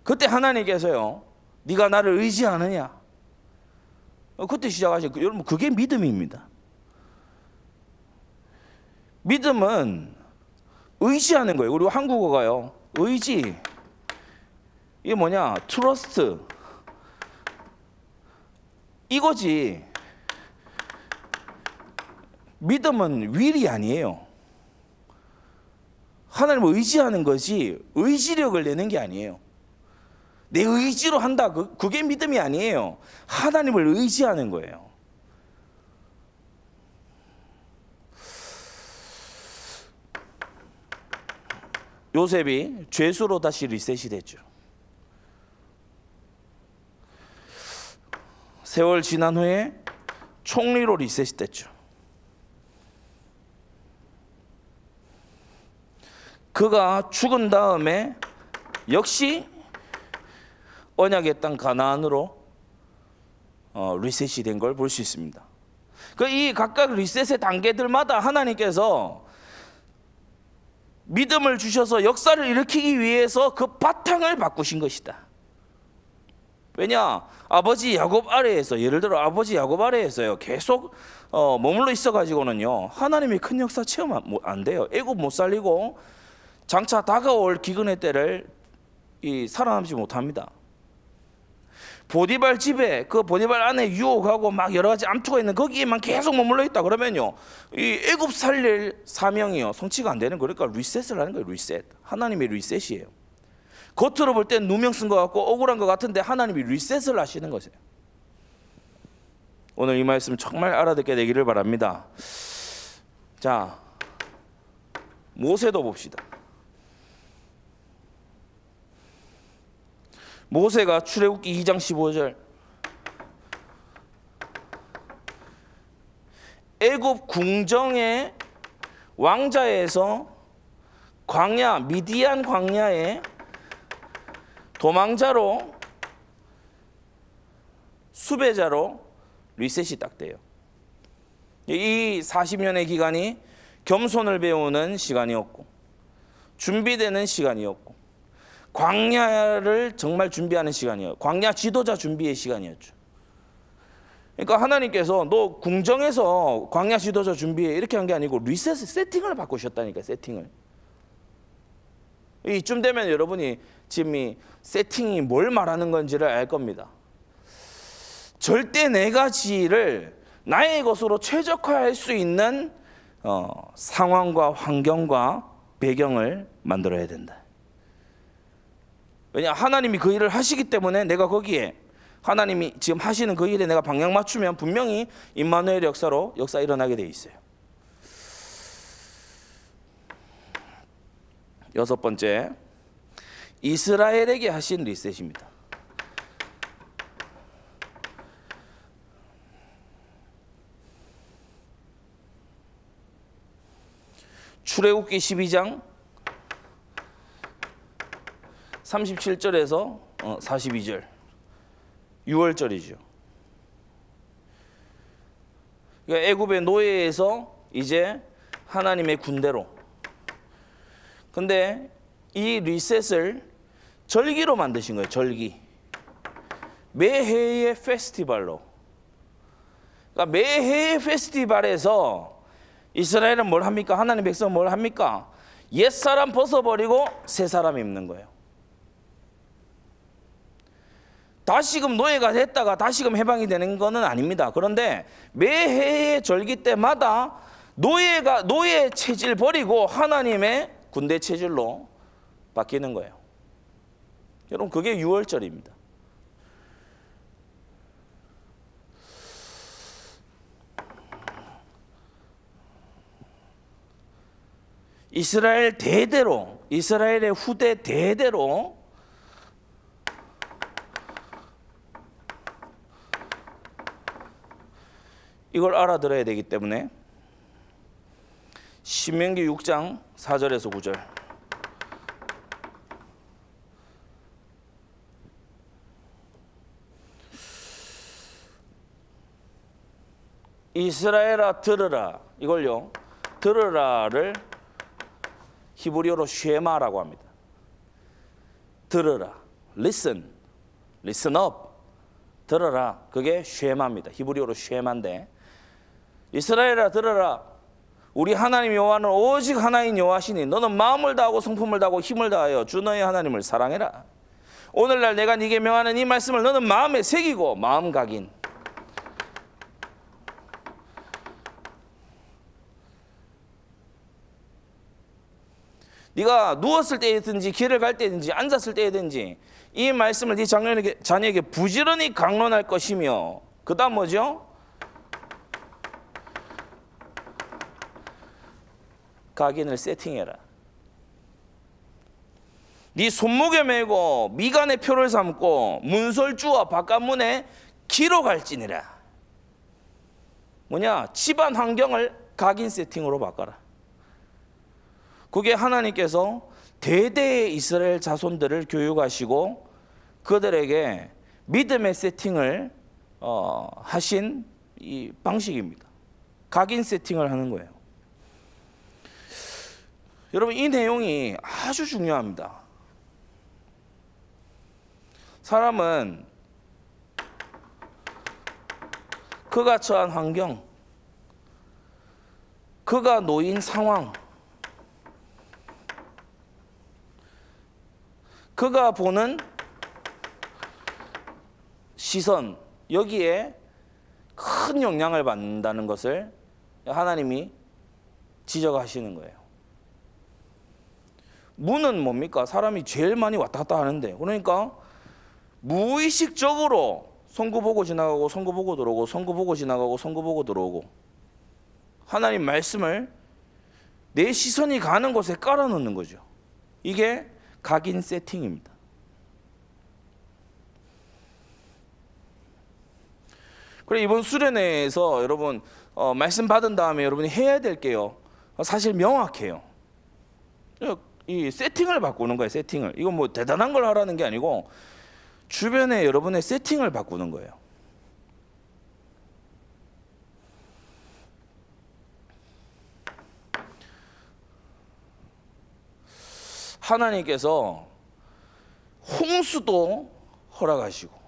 그때 하나님께서요 네가 나를 의지하느냐, 그때 시작하시고. 여러분 그게 믿음입니다. 믿음은 의지하는 거예요. 우리 한국어가요 의지, 이게 뭐냐, 트러스트 이거지. 믿음은 윌이 아니에요. 하나님을 의지하는 것이 의지력을 내는 게 아니에요. 내 의지로 한다, 그게 믿음이 아니에요. 하나님을 의지하는 거예요. 요셉이 죄수로 다시 리셋이 됐죠. 세월 지난 후에 총리로 리셋이 됐죠. 그가 죽은 다음에 역시 언약의 땅 가나안으로 리셋이 된 걸 볼 수 있습니다. 이 각각 리셋의 단계들마다 하나님께서 믿음을 주셔서 역사를 일으키기 위해서 그 바탕을 바꾸신 것이다. 왜냐, 아버지 야곱 아래에서, 예를 들어 아버지 야곱 아래에서요 계속 머물러 있어가지고는요 하나님의 큰 역사 체험 안 돼요. 애굽 못 살리고 장차 다가올 기근의 때를 살아남지 못합니다. 보디발 집에, 그 보디발 안에 유혹하고 막 여러 가지 암투가 있는 거기에만 계속 머물러 있다 그러면요 이 애굽 살릴 사명이요 성취가 안 되는, 그러니까 리셋을 하는 거예요. 리셋, 하나님의 리셋이에요. 겉으로 볼 땐 누명 쓴 것 같고 억울한 것 같은데 하나님이 리셋을 하시는 거세요. 오늘 이 말씀 정말 알아듣게 되기를 바랍니다. 자, 모세도 봅시다. 모세가 출애굽기 2장 15절 애굽 궁정의 왕자에서 광야, 미디안 광야에 도망자로 수배자로 리셋이 딱 돼요. 이 40년의 기간이 겸손을 배우는 시간이었고 준비되는 시간이었고 광야를 정말 준비하는 시간이에요. 광야 지도자 준비의 시간이었죠. 그러니까 하나님께서 너 궁정에서 광야 지도자 준비해 이렇게 한 게 아니고 리셋 세팅을 바꾸셨다니까. 세팅을. 이쯤 되면 여러분이 지금 이 세팅이 뭘 말하는 건지를 알 겁니다. 절대 네 가지를 나의 것으로 최적화할 수 있는 상황과 환경과 배경을 만들어야 된다. 왜냐, 하나님이 그 일을 하시기 때문에 내가 거기에 하나님이 지금 하시는 그 일에 내가 방향 맞추면 분명히 임마누엘 역사로 역사 일어나게 돼 있어요. 여섯 번째, 이스라엘에게 하신 리셋입니다. 출애굽기 12장 37절에서 42절 6월절이죠. 그러니까 애굽의 노예에서 이제 하나님의 군대로. 근데 이 리셋을 절기로 만드신 거예요. 절기. 매해의 페스티벌로. 그러니까 매해의 페스티벌에서 이스라엘은 뭘 합니까? 하나님 백성은 뭘 합니까? 옛사람 벗어버리고 새사람 입는 거예요. 다시금 노예가 됐다가 다시금 해방이 되는 것은 아닙니다. 그런데 매해의 절기 때마다 노예 체질 버리고 하나님의 군대 체질로 바뀌는 거예요. 여러분, 그게 6월절입니다. 이스라엘 대대로, 이스라엘의 후대 대대로 이걸 알아들어야 되기 때문에 신명기 6장 4절에서 9절 이스라엘아 들으라, 이걸요 들으라를 히브리어로 쉐마라고 합니다. 들으라, listen, listen up, 들어라. 그게 쉐마입니다. 히브리어로 쉐마인데, 이스라엘아 들어라. 우리 하나님 여호와는 오직 하나인 여호와시니 너는 마음을 다하고 성품을 다하고 힘을 다하여 주 너의 하나님을 사랑해라. 오늘날 내가 네게 명하는 이 말씀을 너는 마음에 새기고 마음 각인. 네가 누웠을 때든지 길을 갈 때든지 앉았을 때든지 이 말씀을 네 자녀에게 부지런히 강론할 것이며, 그 다음 뭐죠? 각인을 세팅해라. 네 손목에 메고 미간에 표를 삼고 문설주와 바깥문에 기록할지니라. 뭐냐? 집안 환경을 각인 세팅으로 바꿔라. 그게 하나님께서 대대의 이스라엘 자손들을 교육하시고 그들에게 믿음의 세팅을 하신 이 방식입니다. 각인 세팅을 하는 거예요. 여러분, 이 내용이 아주 중요합니다. 사람은 그가 처한 환경, 그가 놓인 상황, 그가 보는 시선, 여기에 큰 영향을 받는다는 것을 하나님이 지적하시는 거예요. 문은 뭡니까? 사람이 제일 많이 왔다 갔다 하는데, 그러니까 무의식적으로 선거 보고 지나가고 선거 보고 들어오고 선거 보고 지나가고 선거 보고 들어오고 하나님 말씀을 내 시선이 가는 곳에 깔아놓는 거죠. 이게 각인 세팅입니다. 그래, 이번 수련회에서 여러분 말씀 받은 다음에 여러분이 해야 될 게요, 사실 명확해요. 이 세팅을 바꾸는 거예요. 세팅을. 이건 뭐 대단한 걸 하라는 게 아니고 주변에 여러분의 세팅을 바꾸는 거예요. 하나님께서 홍수도 허락하시고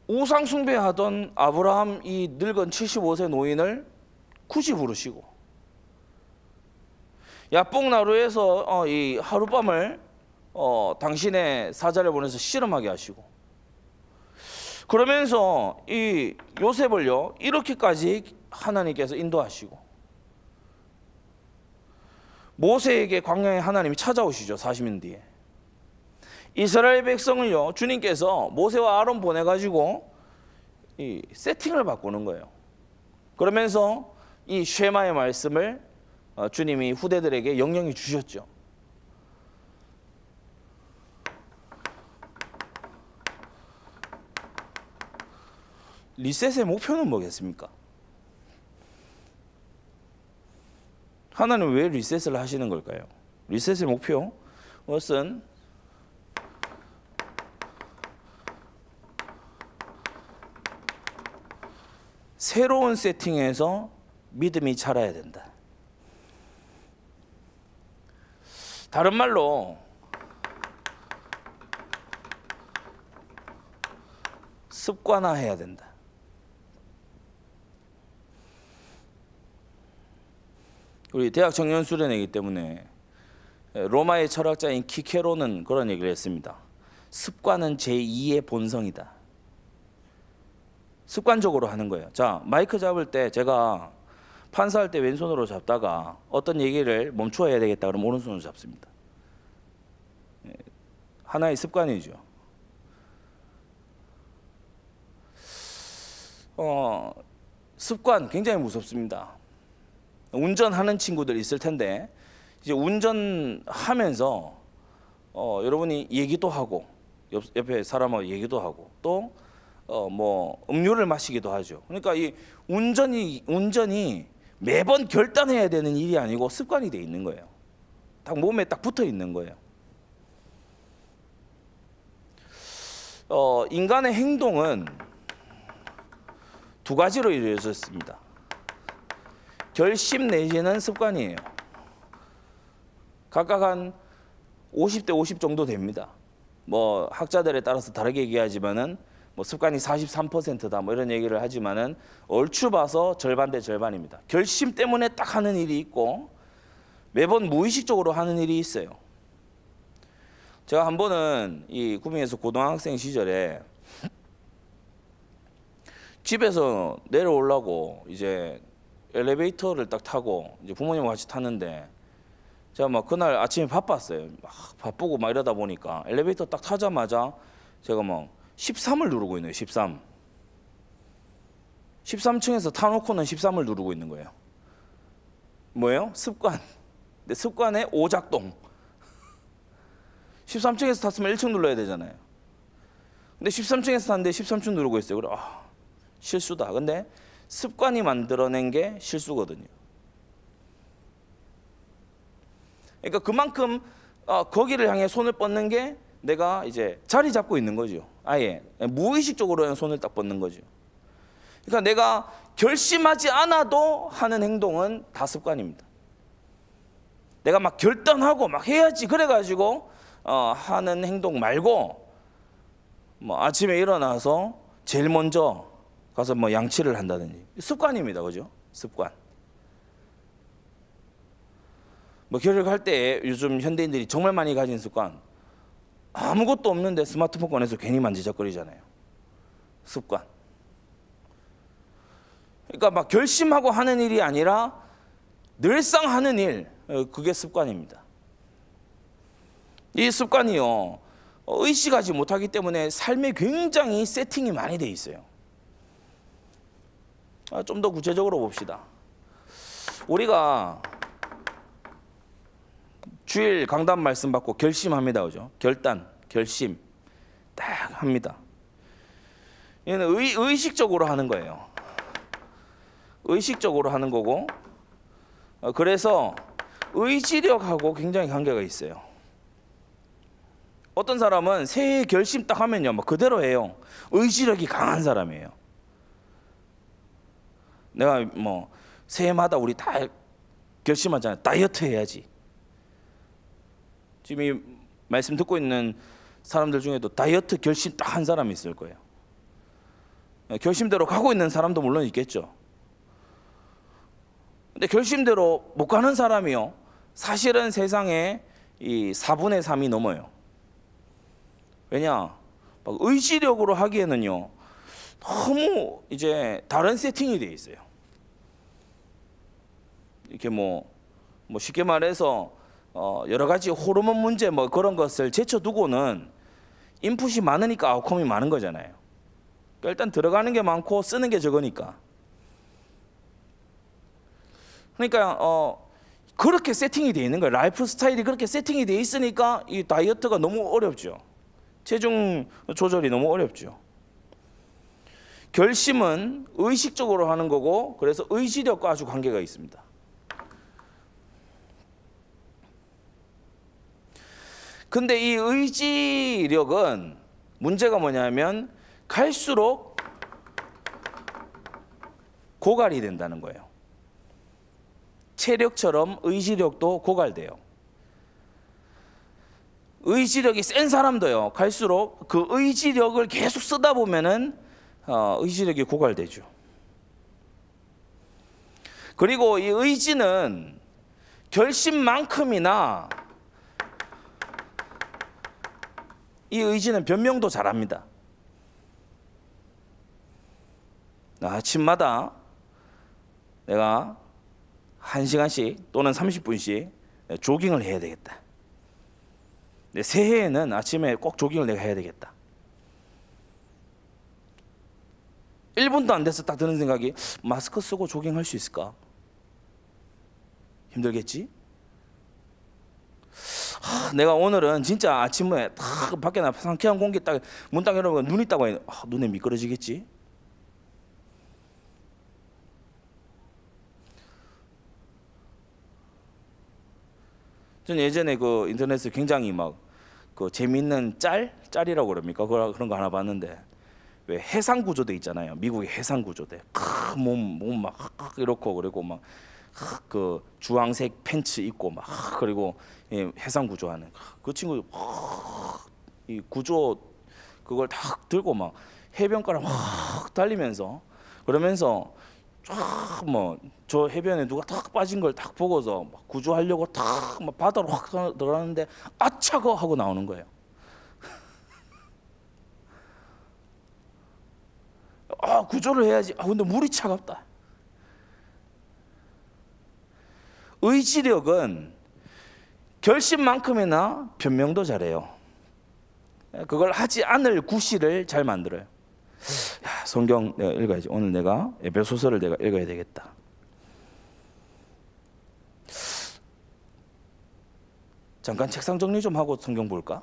우상 숭배하던 아브라함 이 늙은 75세 노인을 굳이 부르시고 야뽕나루에서 이 하룻밤을 당신의 사자를 보내서 씨름하게 하시고 그러면서 이 요셉을요 이렇게까지 하나님께서 인도하시고 모세에게 광야에 하나님이 찾아오시죠. 40년 뒤에 이스라엘 백성을요 주님께서 모세와 아론 보내가지고 이 세팅을 바꾸는 거예요. 그러면서 이 쉐마의 말씀을 주님이 후대들에게 영영히 주셨죠. 리셋의 목표는 뭐겠습니까? 하나님 왜 리셋을 하시는 걸까요? 리셋의 목표? 그것은 새로운 세팅에서 믿음이 자라야 된다. 다른 말로 습관화해야 된다. 우리 대학 청년 수련회이기 때문에 로마의 철학자인 키케로는 그런 얘기를 했습니다. 습관은 제2의 본성이다. 습관적으로 하는 거예요. 자, 마이크 잡을 때 제가 판사할 때 왼손으로 잡다가 어떤 얘기를 멈추어야 되겠다 그러면 오른손으로 잡습니다. 하나의 습관이죠. 습관 굉장히 무섭습니다. 운전하는 친구들 있을 텐데 이제 운전하면서 여러분이 얘기도 하고 옆에 사람하고 얘기도 하고 또 뭐 음료를 마시기도 하죠. 그러니까 이 운전이 매번 결단해야 되는 일이 아니고 습관이 돼 있는 거예요. 딱 몸에 딱 붙어 있는 거예요. 인간의 행동은 두 가지로 이루어졌습니다. 결심 내지는 습관이에요. 각각 한 50대 50 정도 됩니다. 뭐 학자들에 따라서 다르게 얘기하지만은 뭐 습관이 43%다 뭐 이런 얘기를 하지만은 얼추 봐서 절반 대 절반입니다. 결심 때문에 딱 하는 일이 있고 매번 무의식적으로 하는 일이 있어요. 제가 한 번은 이 구미에서 고등학생 시절에 집에서 내려오려고 이제 엘리베이터를 딱 타고 이제 부모님과 같이 탔는데 제가 막 그날 아침에 바빴어요. 막 바쁘고 막 이러다 보니까 엘리베이터 딱 타자마자 제가 막 13을 누르고 있는 거예요. 13. 13층에서 타놓고는 13을 누르고 있는 거예요. 뭐예요? 습관. 근데 습관의 오작동. 13층에서 탔으면 1층 눌러야 되잖아요. 근데 13층에서 탔는데 13층 누르고 있어요. 그래, 실수다. 근데 습관이 만들어낸 게 실수거든요. 그러니까 그만큼 거기를 향해 손을 뻗는 게 내가 이제 자리 잡고 있는 거죠. 아예 무의식적으로 손을 딱 뻗는 거죠. 그러니까 내가 결심하지 않아도 하는 행동은 다 습관입니다. 내가 막 결단하고 막 해야지 그래가지고 하는 행동 말고 뭐 아침에 일어나서 제일 먼저 가서 뭐 양치를 한다든지 습관입니다. 그죠? 습관. 뭐 결혼할 때 요즘 현대인들이 정말 많이 가진 습관, 아무것도 없는데 스마트폰 꺼내서 괜히 만지작거리잖아요. 습관. 그러니까 막 결심하고 하는 일이 아니라 늘상 하는 일, 그게 습관입니다. 이 습관이요, 의식하지 못하기 때문에 삶에 굉장히 세팅이 많이 돼 있어요. 좀 더 구체적으로 봅시다. 우리가 주일 강단 말씀 받고 결심합니다, 그죠? 결단, 결심 딱 합니다. 얘는 의식적으로 하는 거예요. 의식적으로 하는 거고, 그래서 의지력하고 굉장히 관계가 있어요. 어떤 사람은 새해 결심 딱 하면요, 막 그대로 해요. 의지력이 강한 사람이에요. 내가 뭐 새해마다 우리 다 결심하잖아요. 다이어트 해야지. 지금 이 말씀 듣고 있는 사람들 중에도 다이어트 결심 딱 한 사람이 있을 거예요. 결심대로 가고 있는 사람도 물론 있겠죠. 근데 결심대로 못 가는 사람이요, 사실은 세상에 이 4분의 3이 넘어요. 왜냐? 막 의지력으로 하기에는요, 너무 이제 다른 세팅이 돼 있어요. 이렇게 뭐 쉽게 말해서 여러 가지 호르몬 문제 뭐 그런 것을 제쳐두고는 인풋이 많으니까 아웃컴이 많은 거잖아요. 그러니까 일단 들어가는 게 많고 쓰는 게 적으니까. 그러니까 그렇게 세팅이 돼 있는 거예요. 라이프 스타일이 그렇게 세팅이 돼 있으니까 이 다이어트가 너무 어렵죠. 체중 조절이 너무 어렵죠. 결심은 의식적으로 하는 거고, 그래서 의지력과 아주 관계가 있습니다. 근데 이 의지력은 문제가 뭐냐면 갈수록 고갈이 된다는 거예요. 체력처럼 의지력도 고갈돼요. 의지력이 센 사람도요, 갈수록 그 의지력을 계속 쓰다 보면은 의지력이 고갈되죠. 그리고 이 의지는 결심만큼이나 이 의지는 변명도 잘합니다. 아침마다 내가 1시간씩 또는 30분씩 조깅을 해야 되겠다. 새해에는 아침에 꼭 조깅을 내가 해야 되겠다. 1분도 안 돼서 딱 드는 생각이, 마스크 쓰고 조깅할 수 있을까? 힘들겠지? 내가 오늘은 진짜 아침에 딱 밖에 나가 상쾌한 공기 딱 문 딱 열어보면 눈이 딱 와요. 눈에 미끄러지겠지? 전 예전에 그 인터넷에 굉장히 막 그 재미있는 짤이라고 그럽니까? 그런 거 하나 봤는데, 왜 해상 구조대 있잖아요. 미국의 해상 구조대. 몸 막 이렇고, 그리고 막 그 주황색 팬츠 입고 막, 그리고 해상 구조하는 그 친구, 이 구조 그걸 딱 들고 막 해변가를 확 달리면서, 그러면서 쫙 뭐 저 해변에 누가 탁 빠진 걸 딱 보고서 막 구조하려고 탁 막 바다로 확 들어가는데, 아 차거 하고 나오는 거예요. 구조를 해야지. 근데 물이 차갑다. 의지력은 결심만큼이나 변명도 잘해요. 그걸 하지 않을 구실을 잘 만들어요. 성경 내가 읽어야지. 오늘 내가 에베소서를 내가 읽어야 되겠다. 잠깐 책상 정리 좀 하고 성경 볼까?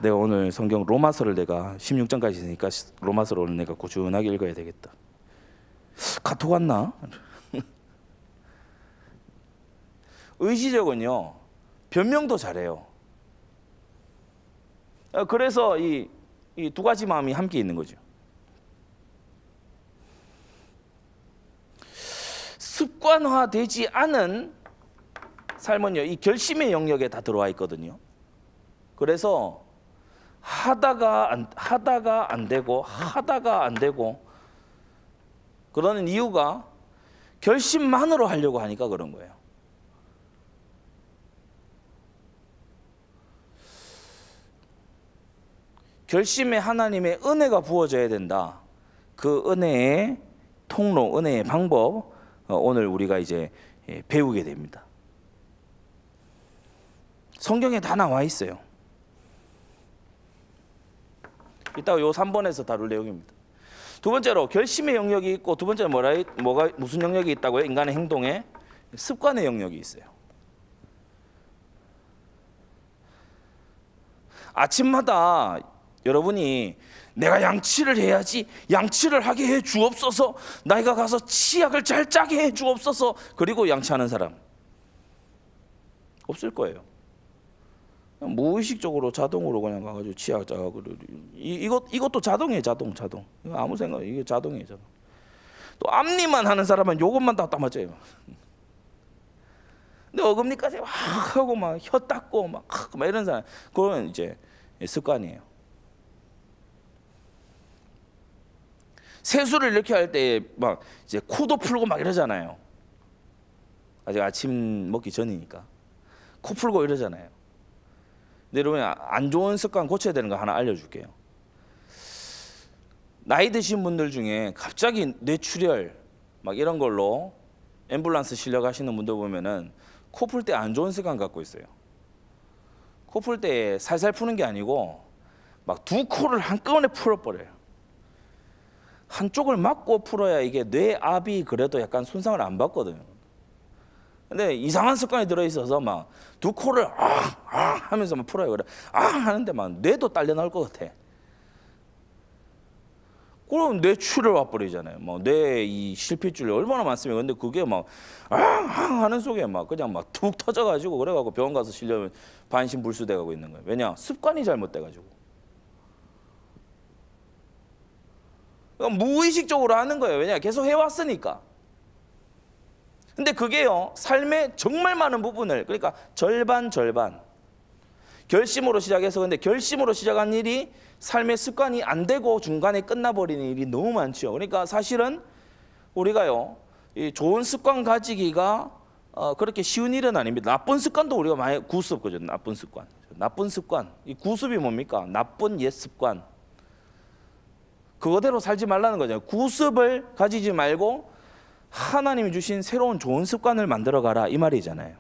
내가 오늘 성경 로마서를 내가 16장까지 있으니까 로마서를 오늘 내가 꾸준하게 읽어야 되겠다. 카톡 왔나? 의지력은요, 변명도 잘해요. 그래서 이 두 가지 마음이 함께 있는 거죠. 습관화되지 않은 삶은요, 이 결심의 영역에 다 들어와 있거든요. 그래서 하다가 안 되고 그러는 이유가 결심만으로 하려고 하니까 그런 거예요. 결심에 하나님의 은혜가 부어져야 된다. 그 은혜에 통로, 은혜의 방법 오늘 우리가 이제 배우게 됩니다. 성경에 다 나와 있어요. 이따가 요 3번에서 다룰 내용입니다. 두 번째로 결심의 영역이 있고, 두 번째는 무슨 영역이 있다고요? 인간의 행동에 습관의 영역이 있어요. 아침마다 여러분이 내가 양치를 해야지, 양치를 하게 해 주옵소서, 나이가 가서 치약을 잘 짜게 해 주옵소서, 그리고 양치하는 사람 없을 거예요. 그냥 무의식적으로 자동으로 그냥 가가지고 치약 짜고, 이것도 자동이에요. 자동. 아무 생각, 이게 자동이에요. 자동. 또 앞니만 하는 사람은 요것만 다 맞아요. 근데 어금니까지 막 하고 막 혀 닦고 막 이런 사람, 그건 이제 습관이에요. 세수를 이렇게 할 때 막 이제 코도 풀고 막 이러잖아요. 아직 아침 먹기 전이니까 코 풀고 이러잖아요. 근데 여러분, 안 좋은 습관 고쳐야 되는 거 하나 알려줄게요. 나이 드신 분들 중에 갑자기 뇌출혈 막 이런 걸로 앰뷸런스 실려 가시는 분들 보면은 코 풀 때 안 좋은 습관 갖고 있어요. 코 풀 때 살살 푸는 게 아니고 막 두 코를 한꺼번에 풀어버려요. 한쪽을 막고 풀어야 이게 뇌압이 그래도 약간 손상을 안 받거든요. 근데 이상한 습관이 들어있어서 막 두 코를 하면서 막 풀어요. 그래 하는데 막 뇌도 딸려 나올 것 같아. 그럼 뇌출혈 와버리잖아요. 뭐 뇌 이 실핏줄이 얼마나 많습니까? 근데 그게 막 하는 속에 막 그냥 막 툭 터져가지고, 그래갖고 병원 가서 실려면 반신불수돼가고 있는 거예요. 왜냐? 습관이 잘못돼가지고. 그러니까 무의식적으로 하는 거예요. 왜냐? 계속 해왔으니까. 근데 그게요, 삶의 정말 많은 부분을, 그러니까 절반 결심으로 시작해서, 근데 결심으로 시작한 일이 삶의 습관이 안 되고 중간에 끝나버리는 일이 너무 많죠. 그러니까 사실은 우리가요, 이 좋은 습관 가지기가 그렇게 쉬운 일은 아닙니다. 나쁜 습관도 우리가 많이 구습, 그죠? 나쁜 습관. 이 구습이 뭡니까? 나쁜 옛 습관. 그거대로 살지 말라는 거죠. 구습을 가지지 말고 하나님이 주신 새로운 좋은 습관을 만들어 가라, 이 말이잖아요.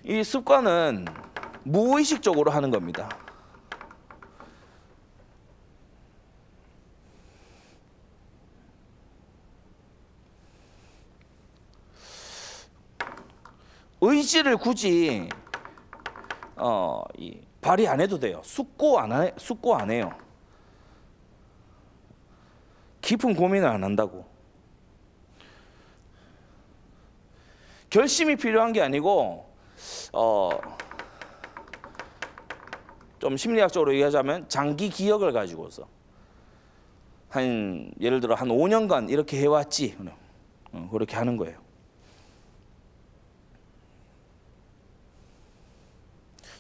이 습관은 무의식적으로 하는 겁니다. 의지를 굳이 발휘 안 해도 돼요. 숙고 안 해요. 깊은 고민을 안 한다고. 결심이 필요한 게 아니고, 좀 심리학적으로 얘기하자면 장기 기억을 가지고서 예를 들어 한 5년간 이렇게 해왔지, 그렇게 하는 거예요.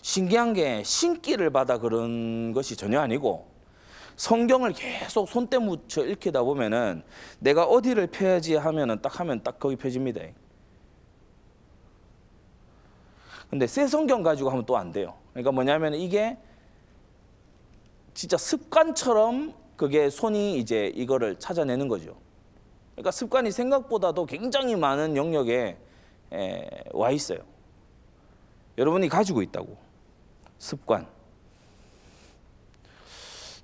신기한 게 신기를 받아 그런 것이 전혀 아니고, 성경을 계속 손때 묻혀 읽히다 보면은 내가 어디를 펴야지 하면 딱 거기 펴집니다. 근데 새 성경 가지고 하면 또 안 돼요. 그러니까 뭐냐면 이게 진짜 습관처럼 그게 손이 이제 이거를 찾아내는 거죠. 그러니까 습관이 생각보다도 굉장히 많은 영역에 와 있어요. 여러분이 가지고 있다고. 습관.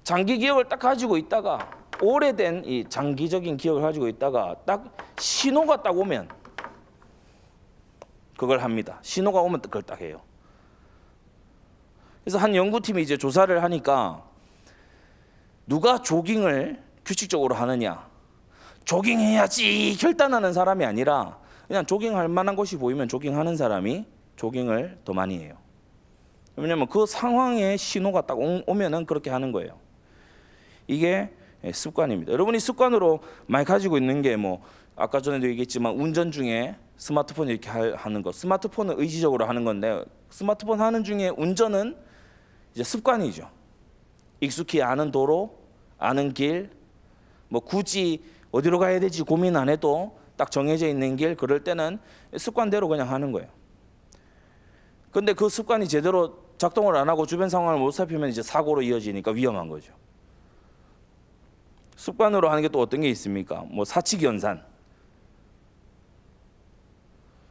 장기 기억을 딱 가지고 있다가, 오래된 이 장기적인 기억을 가지고 있다가 딱 신호가 딱 오면 그걸 합니다. 신호가 오면 그걸 딱 해요. 그래서 한 연구팀이 이제 조사를 하니까 누가 조깅을 규칙적으로 하느냐, 조깅해야지 결단하는 사람이 아니라 그냥 조깅할 만한 곳이 보이면 조깅하는 사람이 조깅을 더 많이 해요. 왜냐하면 그 상황에 신호가 딱 오면은 그렇게 하는 거예요. 이게 습관입니다. 여러분이 습관으로 많이 가지고 있는 게 뭐 아까 전에도 얘기했지만 운전 중에 스마트폰 이렇게 하는 거, 스마트폰은 의지적으로 하는 건데, 스마트폰 하는 중에 운전은 이제 습관이죠. 익숙히 아는 도로, 아는 길, 뭐 굳이 어디로 가야 될지 고민 안 해도 딱 정해져 있는 길, 그럴 때는 습관대로 그냥 하는 거예요. 근데 그 습관이 제대로 작동을 안 하고 주변 상황을 못 살피면 이제 사고로 이어지니까 위험한 거죠. 습관으로 하는 게 또 어떤 게 있습니까? 뭐 사칙 연산.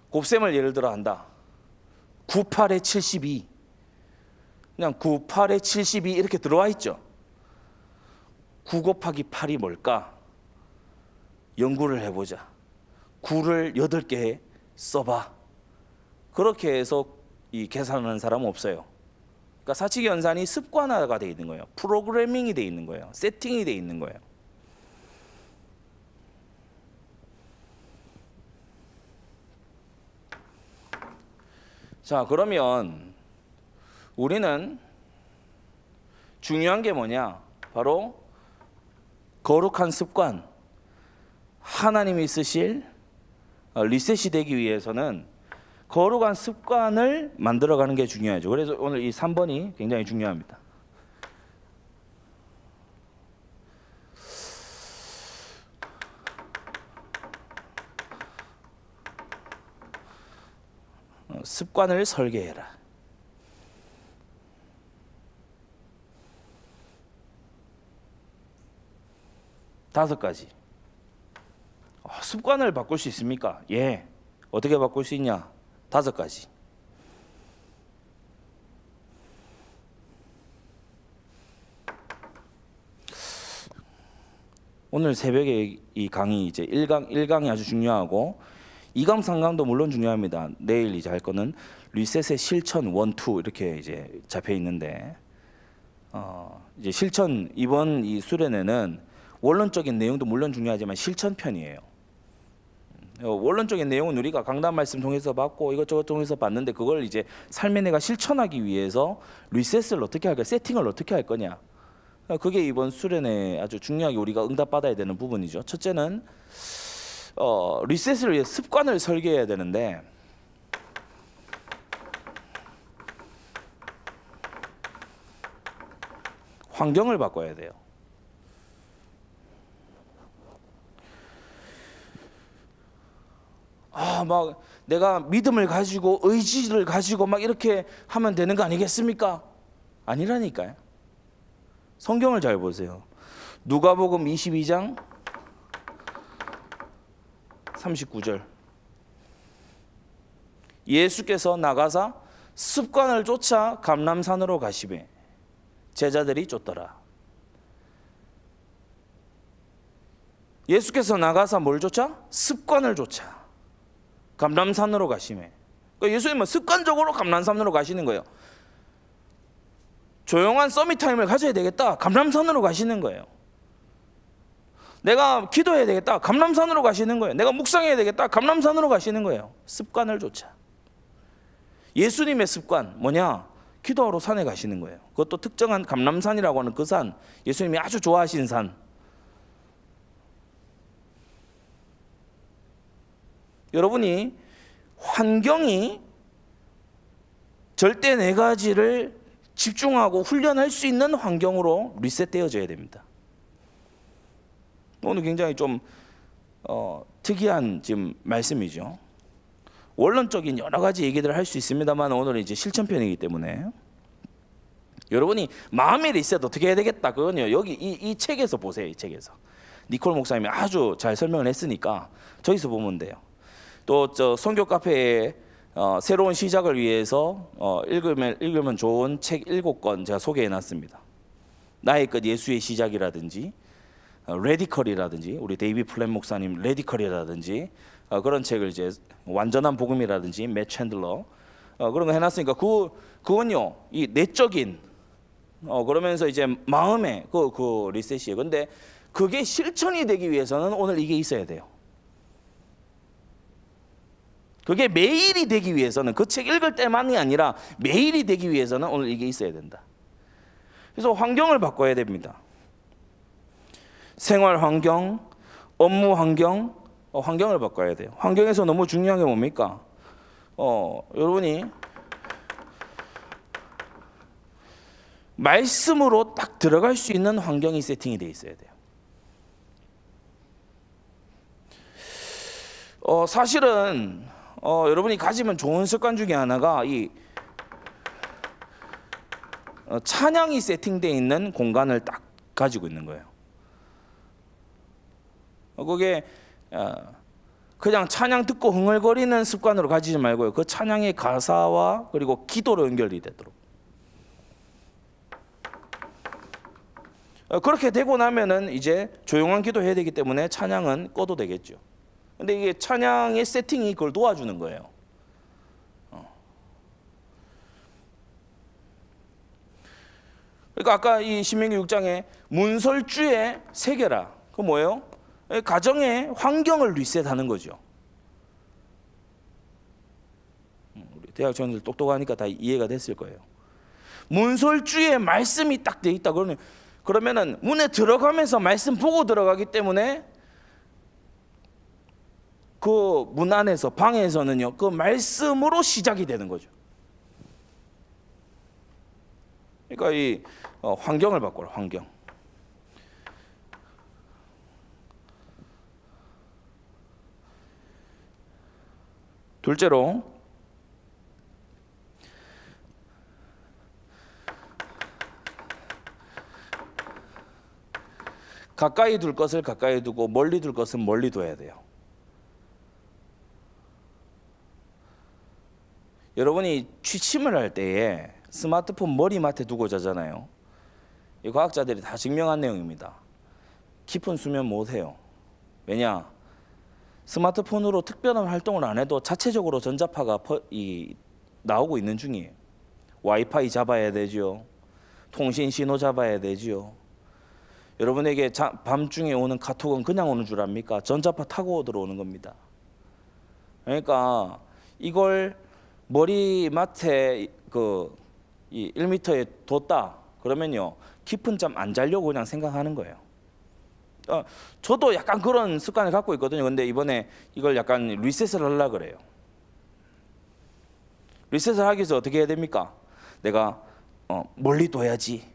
곱셈을 예를 들어 한다. 98에 72. 그냥 98에 72 이렇게 들어와 있죠. 9 곱하기 8이 뭘까? 연구를 해보자. 9를 8개 써봐. 그렇게 해서 이 계산하는 사람은 없어요. 그러니까 사칙 연산이 습관화가 되어 있는 거예요. 프로그래밍이 되어 있는 거예요. 세팅이 되어 있는 거예요. 자, 그러면 우리는 중요한 게 뭐냐? 바로 거룩한 습관. 하나님이 쓰실 리셋이 되기 위해서는 거룩한 습관을 만들어가는 게 중요하죠. 그래서 오늘 이 3번이 굉장히 중요합니다. 습관을 설계해라. 다섯 가지. 습관을 바꿀 수 있습니까? 예. 어떻게 바꿀 수 있냐? 다섯 가지. 오늘 새벽에 이 강의 이제 1강이 아주 중요하고 2강, 3강도 물론 중요합니다. 내일 이제 할 거는 리셋의 실천 1, 2 이렇게 이제 잡혀 있는데 이제 실천 이번 이 수련회는 원론적인 내용도 물론 중요하지만 실천편이에요. 원론적인 내용은 우리가 강단 말씀 통해서 받고 이것저것 통해서 봤는데 그걸 이제 삶에 내가 실천하기 위해서 리셋을 어떻게 할까, 세팅을 어떻게 할 거냐. 그게 이번 수련회 아주 중요하게 우리가 응답받아야 되는 부분이죠. 첫째는 리셋을 위해 습관을 설계해야 되는데 환경을 바꿔야 돼요. 막 내가 믿음을 가지고 의지를 가지고 막 이렇게 하면 되는 거 아니겠습니까? 아니라니까요. 성경을 잘 보세요. 누가복음 22장 39절. 예수께서 나가사 습관을 쫓아 감람산으로 가시매 제자들이 쫓더라. 예수께서 나가사 뭘 쫓아? 습관을 쫓아 감람산으로 가시매. 그러니까 예수님은 습관적으로 감람산으로 가시는 거예요. 조용한 서밋 타임을 가져야 되겠다. 감람산으로 가시는 거예요. 내가 기도해야 되겠다. 감람산으로 가시는 거예요. 내가 묵상해야 되겠다. 감람산으로 가시는 거예요. 습관을 쫓아. 예수님의 습관 뭐냐? 기도하러 산에 가시는 거예요. 그것도 특정한 감람산이라고 하는 그 산, 예수님이 아주 좋아하신 산. 여러분이 환경이 절대 네 가지를 집중하고 훈련할 수 있는 환경으로 리셋되어져야 됩니다. 오늘 굉장히 좀 특이한 지금 말씀이죠. 원론적인 여러 가지 얘기들을 할 수 있습니다만 오늘은 이제 실천편이기 때문에 여러분이 마음의 리셋 어떻게 해야 되겠다. 그건요 여기 이 책에서 보세요. 이 책에서 니콜 목사님이 아주 잘 설명을 했으니까 저기서 보면 돼요. 또 저 선교 카페에 새로운 시작을 위해서 읽으면 좋은 책 7권 제가 소개해놨습니다. 나의 끝 예수의 시작이라든지 레디컬이라든지 우리 데이비 플랜 목사님 레디컬이라든지 그런 책을 이제 완전한 복음이라든지 맷 챈들러 그런 거 해놨으니까 그건요 이 내적인 그러면서 이제 마음의 그 리셋이에요. 근데 그게 실천이 되기 위해서는 오늘 이게 있어야 돼요. 그게 매일이 되기 위해서는 그 책 읽을 때만이 아니라 매일이 되기 위해서는 오늘 이게 있어야 된다. 그래서 환경을 바꿔야 됩니다. 생활 환경, 업무 환경, 환경을 바꿔야 돼요. 환경에서 너무 중요한 게 뭡니까? 여러분이 말씀으로 딱 들어갈 수 있는 환경이 세팅이 되어 있어야 돼요. 사실은 여러분이 가지면 좋은 습관 중에 하나가 이 찬양이 세팅되어 있는 공간을 딱 가지고 있는 거예요. 그게 그냥 찬양 듣고 흥얼거리는 습관으로 가지지 말고요. 그 찬양의 가사와 그리고 기도로 연결이 되도록. 그렇게 되고 나면은 이제 조용한 기도 해야 되기 때문에 찬양은 꺼도 되겠죠. 근데 이게 찬양의 세팅이 그걸 도와주는 거예요. 그러니까 아까 이 신명기 6장에 문설주에 새겨라. 그 뭐예요? 가정의 환경을 리셋하는 거죠. 우리 대학 전들 똑똑하니까 다 이해가 됐을 거예요. 문설주에 말씀이 딱 돼 있다. 그러면은 문에 들어가면서 말씀 보고 들어가기 때문에 그 문 안에서 방에서는요, 그 말씀으로 시작이 되는 거죠. 그러니까 이 환경을 바꿔라. 환경. 둘째로 가까이 둘 것을 가까이 두고 멀리 둘 것은 멀리 둬야 돼요. 여러분이 취침을 할 때에 스마트폰 머리맡에 두고 자잖아요. 이 과학자들이 다 증명한 내용입니다. 깊은 수면 못 해요. 왜냐? 스마트폰으로 특별한 활동을 안 해도 자체적으로 전자파가 나오고 있는 중이에요. 와이파이 잡아야 되죠. 통신 신호 잡아야 되죠. 여러분에게 밤중에 오는 카톡은 그냥 오는 줄 압니까? 전자파 타고 들어오는 겁니다. 그러니까 이걸 머리맡에 이 1m에 뒀다 그러면요, 깊은 잠 안 자려고 그냥 생각하는 거예요. 저도 약간 그런 습관을 갖고 있거든요. 근데 이번에 이걸 약간 리셋을 하려고 그래요. 리셋을 하기 위해서 어떻게 해야 됩니까? 내가 멀리 둬야지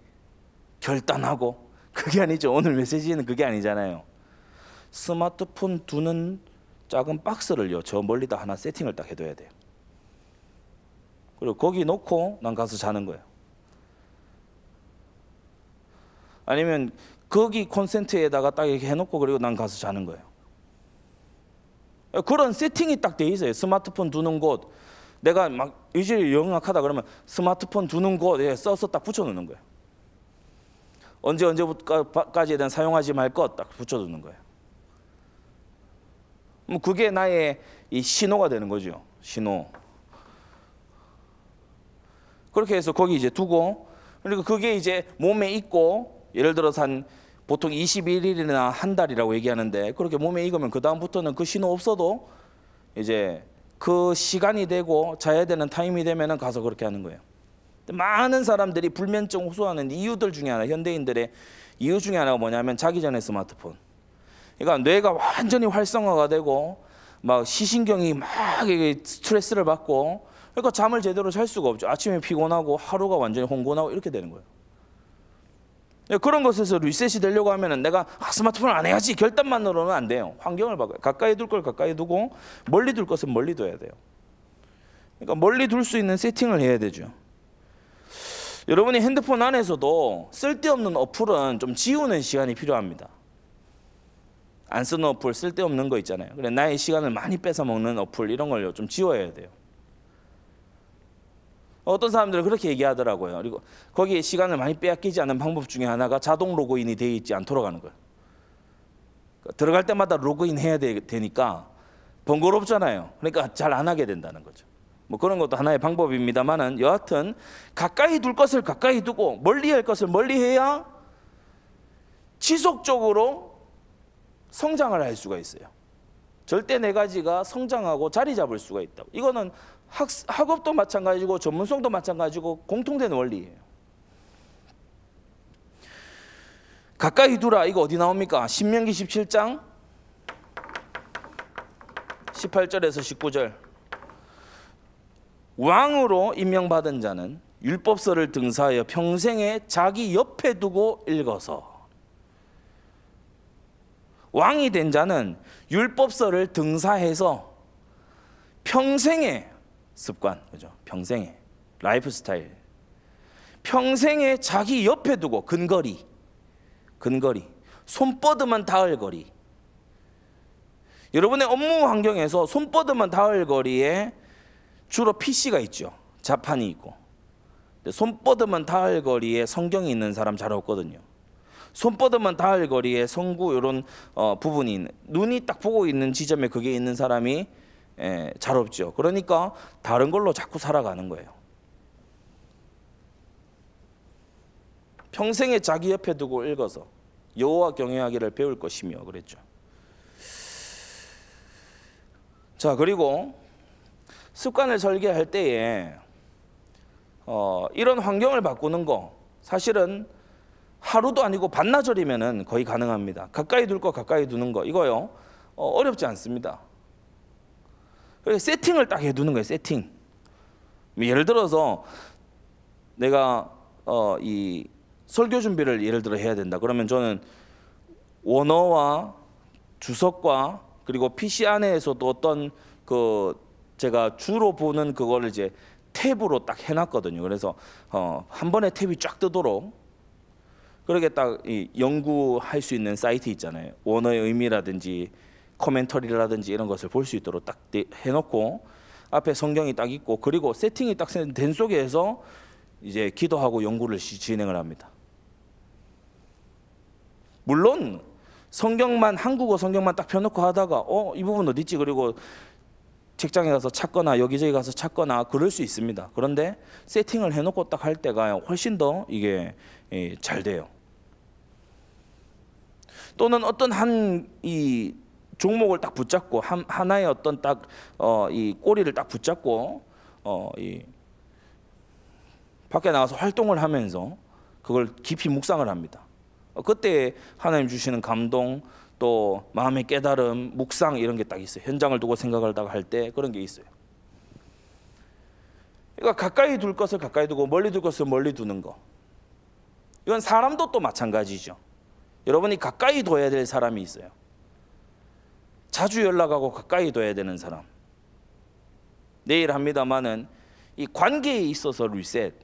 결단하고. 그게 아니죠. 오늘 메시지는 그게 아니잖아요. 스마트폰 두는 작은 박스를요, 저 멀리다 하나 세팅을 딱 해둬야 돼요. 그리고 거기 놓고 난 가서 자는 거예요. 아니면 거기 콘센트에다가 딱 이렇게 해놓고 그리고 난 가서 자는 거예요. 그런 세팅이 딱 돼 있어요. 스마트폰 두는 곳. 내가 막 의지를 영악하다 그러면 스마트폰 두는 곳에 써서 딱 붙여놓는 거예요. 언제부터까지에 대한 사용하지 말 것 딱 붙여두는 거예요. 그게 나의 이 신호가 되는 거죠. 신호. 그렇게 해서 거기 이제 두고, 그리고 그게 이제 몸에 있고, 예를 들어서 보통 21일이나 한 달이라고 얘기하는데, 그렇게 몸에 익으면 그 다음부터는 그 신호 없어도 이제 그 시간이 되고 자야 되는 타임이 되면은 가서 그렇게 하는 거예요. 많은 사람들이 불면증 호소하는 이유들 중에 하나, 현대인들의 이유 중에 하나가 뭐냐면 자기 전에 스마트폰. 그러니까 뇌가 완전히 활성화가 되고 막 시신경이 막 스트레스를 받고, 그러니까 잠을 제대로 잘 수가 없죠. 아침에 피곤하고 하루가 완전히 혼곤하고 이렇게 되는 거예요. 그런 것에서 리셋이 되려고 하면은 내가 스마트폰을 안 해야지 결단만으로는 안 돼요. 환경을 바꿔요. 가까이 둘 걸 가까이 두고 멀리 둘 것은 멀리 둬야 돼요. 그러니까 멀리 둘 수 있는 세팅을 해야 되죠. 여러분이 핸드폰 안에서도 쓸데없는 어플은 좀 지우는 시간이 필요합니다. 안 쓰는 어플, 쓸데없는 거 있잖아요. 그래, 나의 시간을 많이 뺏어 먹는 어플 이런 걸 좀 지워야 돼요. 어떤 사람들은 그렇게 얘기하더라고요. 그리고 거기에 시간을 많이 빼앗기지 않는 방법 중에 하나가 자동 로그인이 되어 있지 않도록 하는 거예요. 들어갈 때마다 로그인 해야 되니까 번거롭잖아요. 그러니까 잘 안 하게 된다는 거죠. 뭐 그런 것도 하나의 방법입니다만은, 여하튼 가까이 둘 것을 가까이 두고 멀리 할 것을 멀리 해야 지속적으로 성장을 할 수가 있어요. 절대 네 가지가 성장하고 자리 잡을 수가 있다고. 이거는 학업도 마찬가지고 전문성도 마찬가지고 공통된 원리예요. 가까이 두라, 이거 어디 나옵니까? 신명기 17장 18절에서 19절. 왕으로 임명받은 자는 율법서를 등사하여 평생에 자기 옆에 두고 읽어서. 왕이 된 자는 율법서를 등사해서 평생의 습관, 그죠? 평생의 라이프 스타일, 평생에 자기 옆에 두고 근거리, 손 뻗으면 닿을 거리, 여러분의 업무 환경에서 손 뻗으면 닿을 거리에 주로 PC가 있죠. 자판이 있고. 손 뻗으면 닿을 거리에 성경이 있는 사람 잘 없거든요. 손 뻗으면 닿을 거리에 성구 이런 부분이 있는, 눈이 딱 보고 있는 지점에 그게 있는 사람이 잘 없죠. 그러니까 다른 걸로 자꾸 살아가는 거예요. 평생에 자기 옆에 두고 읽어서 여호와 경외하기를 배울 것이며 그랬죠. 자, 그리고 습관을 설계할 때에 이런 환경을 바꾸는 거 사실은 하루도 아니고 반나절이면은 거의 가능합니다. 가까이 둘 거 가까이 두는 거 이거요 어렵지 않습니다. 세팅을 딱 해두는 거예요. 세팅. 예를 들어서 내가 이 설교 준비를 예를 들어 해야 된다. 그러면 저는 원어와 주석과 그리고 PC 안에서도 어떤 그 제가 주로 보는 그거를 이제 탭으로 딱 해놨거든요. 그래서 한 번에 탭이 쫙 뜨도록 그렇게 딱 이 연구할 수 있는 사이트 있잖아요. 원어의 의미라든지 코멘터리라든지 이런 것을 볼 수 있도록 딱 해놓고 앞에 성경이 딱 있고 그리고 세팅이 딱 된 속에서 이제 기도하고 연구를 진행을 합니다. 물론 성경만 한국어 성경만 딱 펴놓고 하다가 이 부분 어디 있지? 그리고 책장에 가서 찾거나 여기저기 가서 찾거나 그럴 수 있습니다. 그런데 세팅을 해놓고 딱 할 때가 훨씬 더 이게 잘 돼요. 또는 어떤 한 이 종목을 딱 붙잡고 하나의 어떤 딱 이 꼬리를 딱 붙잡고 이 밖에 나가서 활동을 하면서 그걸 깊이 묵상을 합니다. 그때 하나님 주시는 감동 또 마음의 깨달음, 묵상 이런 게 딱 있어요. 현장을 두고 생각하다가 할 때 그런 게 있어요. 그러니까 가까이 둘 것을 가까이 두고 멀리 둘 것을 멀리 두는 거. 이건 사람도 또 마찬가지죠. 여러분이 가까이 둬야 될 사람이 있어요. 자주 연락하고 가까이 둬야 되는 사람. 내일 합니다마는 이 관계에 있어서 리셋.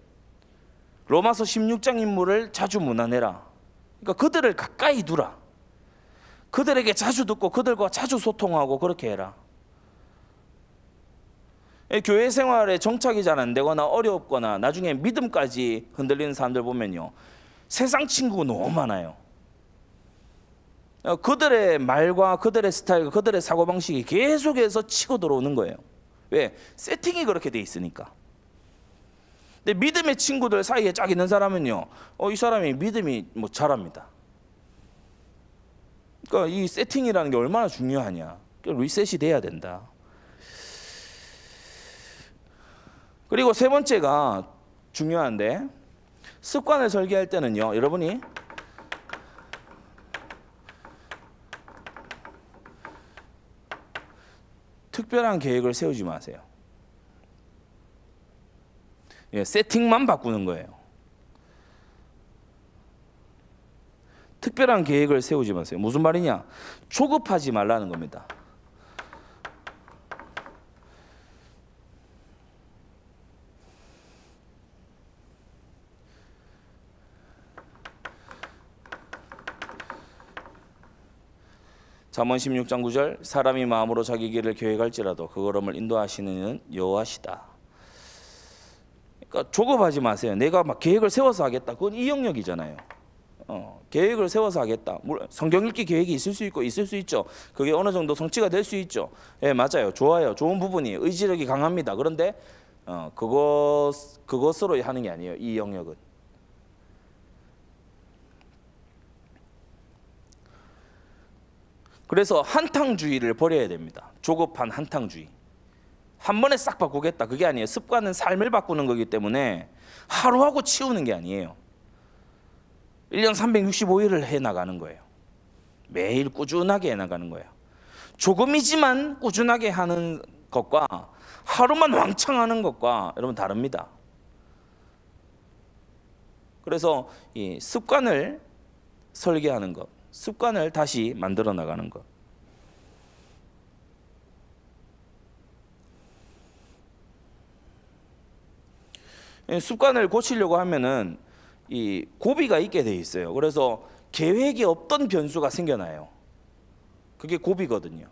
로마서 16장 인물을 자주 문안해라. 그러니까 그들을 가까이 두라. 그들에게 자주 듣고 그들과 자주 소통하고 그렇게 해라. 교회 생활에 정착이 잘 안 되거나 어렵거나 나중에 믿음까지 흔들리는 사람들 보면요, 세상 친구가 너무 많아요. 그들의 말과 그들의 스타일과 그들의 사고방식이 계속해서 치고 들어오는 거예요. 왜? 세팅이 그렇게 돼 있으니까. 근데 믿음의 친구들 사이에 짝 있는 사람은요, 이 사람이 믿음이 뭐 잘합니다. 그러니까 이 세팅이라는 게 얼마나 중요하냐. 리셋이 돼야 된다. 그리고 세 번째가 중요한데, 습관을 설계할 때는요, 여러분이 특별한 계획을 세우지 마세요. 세팅만 바꾸는 거예요. 특별한 계획을 세우지 마세요. 무슨 말이냐? 조급하지 말라는 겁니다. 잠언 16장 9절 사람이 마음으로 자기 길을 계획할지라도 그 걸음을 인도하시는 이는 여호와시다. 그러니까 조급하지 마세요. 내가 막 계획을 세워서 하겠다. 그건 이 영역이잖아요. 계획을 세워서 하겠다. 물론 성경 읽기 계획이 있을 수 있고 있을 수 있죠. 그게 어느 정도 성취가 될 수 있죠. 예, 맞아요. 좋아요. 좋은 부분이 의지력이 강합니다. 그런데 그것으로 하는 게 아니에요. 이 영역은. 그래서 한탕주의를 버려야 됩니다. 조급한 한탕주의. 한 번에 싹 바꾸겠다. 그게 아니에요. 습관은 삶을 바꾸는 거기 때문에 하루하고 치우는 게 아니에요. 1년 365일을 해나가는 거예요. 매일 꾸준하게 해나가는 거예요. 조금이지만 꾸준하게 하는 것과 하루만 왕창 하는 것과 여러분 다릅니다. 그래서 이 습관을 설계하는 것, 습관을 다시 만들어 나가는 것. 습관을 고치려고 하면은 이 고비가 있게 돼 있어요. 그래서 계획이 없던 변수가 생겨나요. 그게 고비거든요.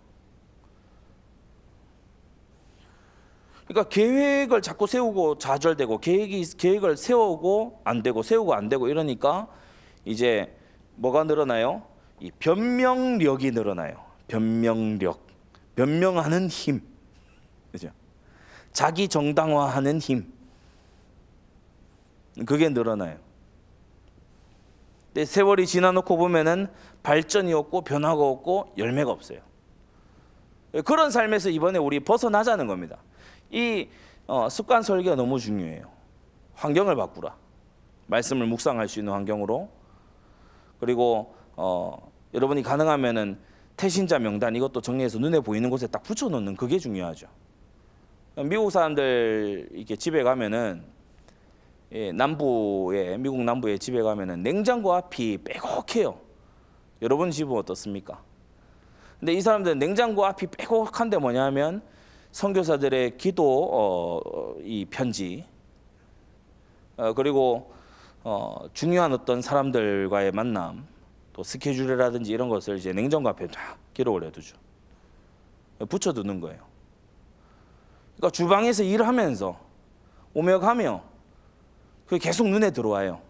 그러니까 계획을 자꾸 세우고 좌절되고 계획을 세우고 안 되고 세우고 안 되고 이러니까 이제 뭐가 늘어나요? 이 변명력이 늘어나요. 변명력, 변명하는 힘, 그죠? 자기 정당화하는 힘, 그게 늘어나요. 근데 세월이 지나놓고 보면은 발전이 없고 변화가 없고 열매가 없어요. 그런 삶에서 이번에 우리 벗어나자는 겁니다. 이 습관 설계가 너무 중요해요. 환경을 바꾸라. 말씀을 묵상할 수 있는 환경으로. 그리고 여러분이 가능하면은 태신자 명단 이것도 정리해서 눈에 보이는 곳에 딱 붙여놓는 그게 중요하죠. 미국 사람들 이렇게 집에 가면은 미국 남부에 집에 가면은 냉장고 앞이 빼곡해요. 여러분 집은 어떻습니까? 근데 이 사람들은 냉장고 앞이 빼곡한데 뭐냐면 선교사들의 기도 이 편지 그리고 중요한 어떤 사람들과의 만남 또 스케줄이라든지 이런 것을 이제 냉장고 앞에 다 기록을 해두죠. 붙여두는 거예요. 그러니까 주방에서 일을 하면서 오며 가며 그게 계속 눈에 들어와요.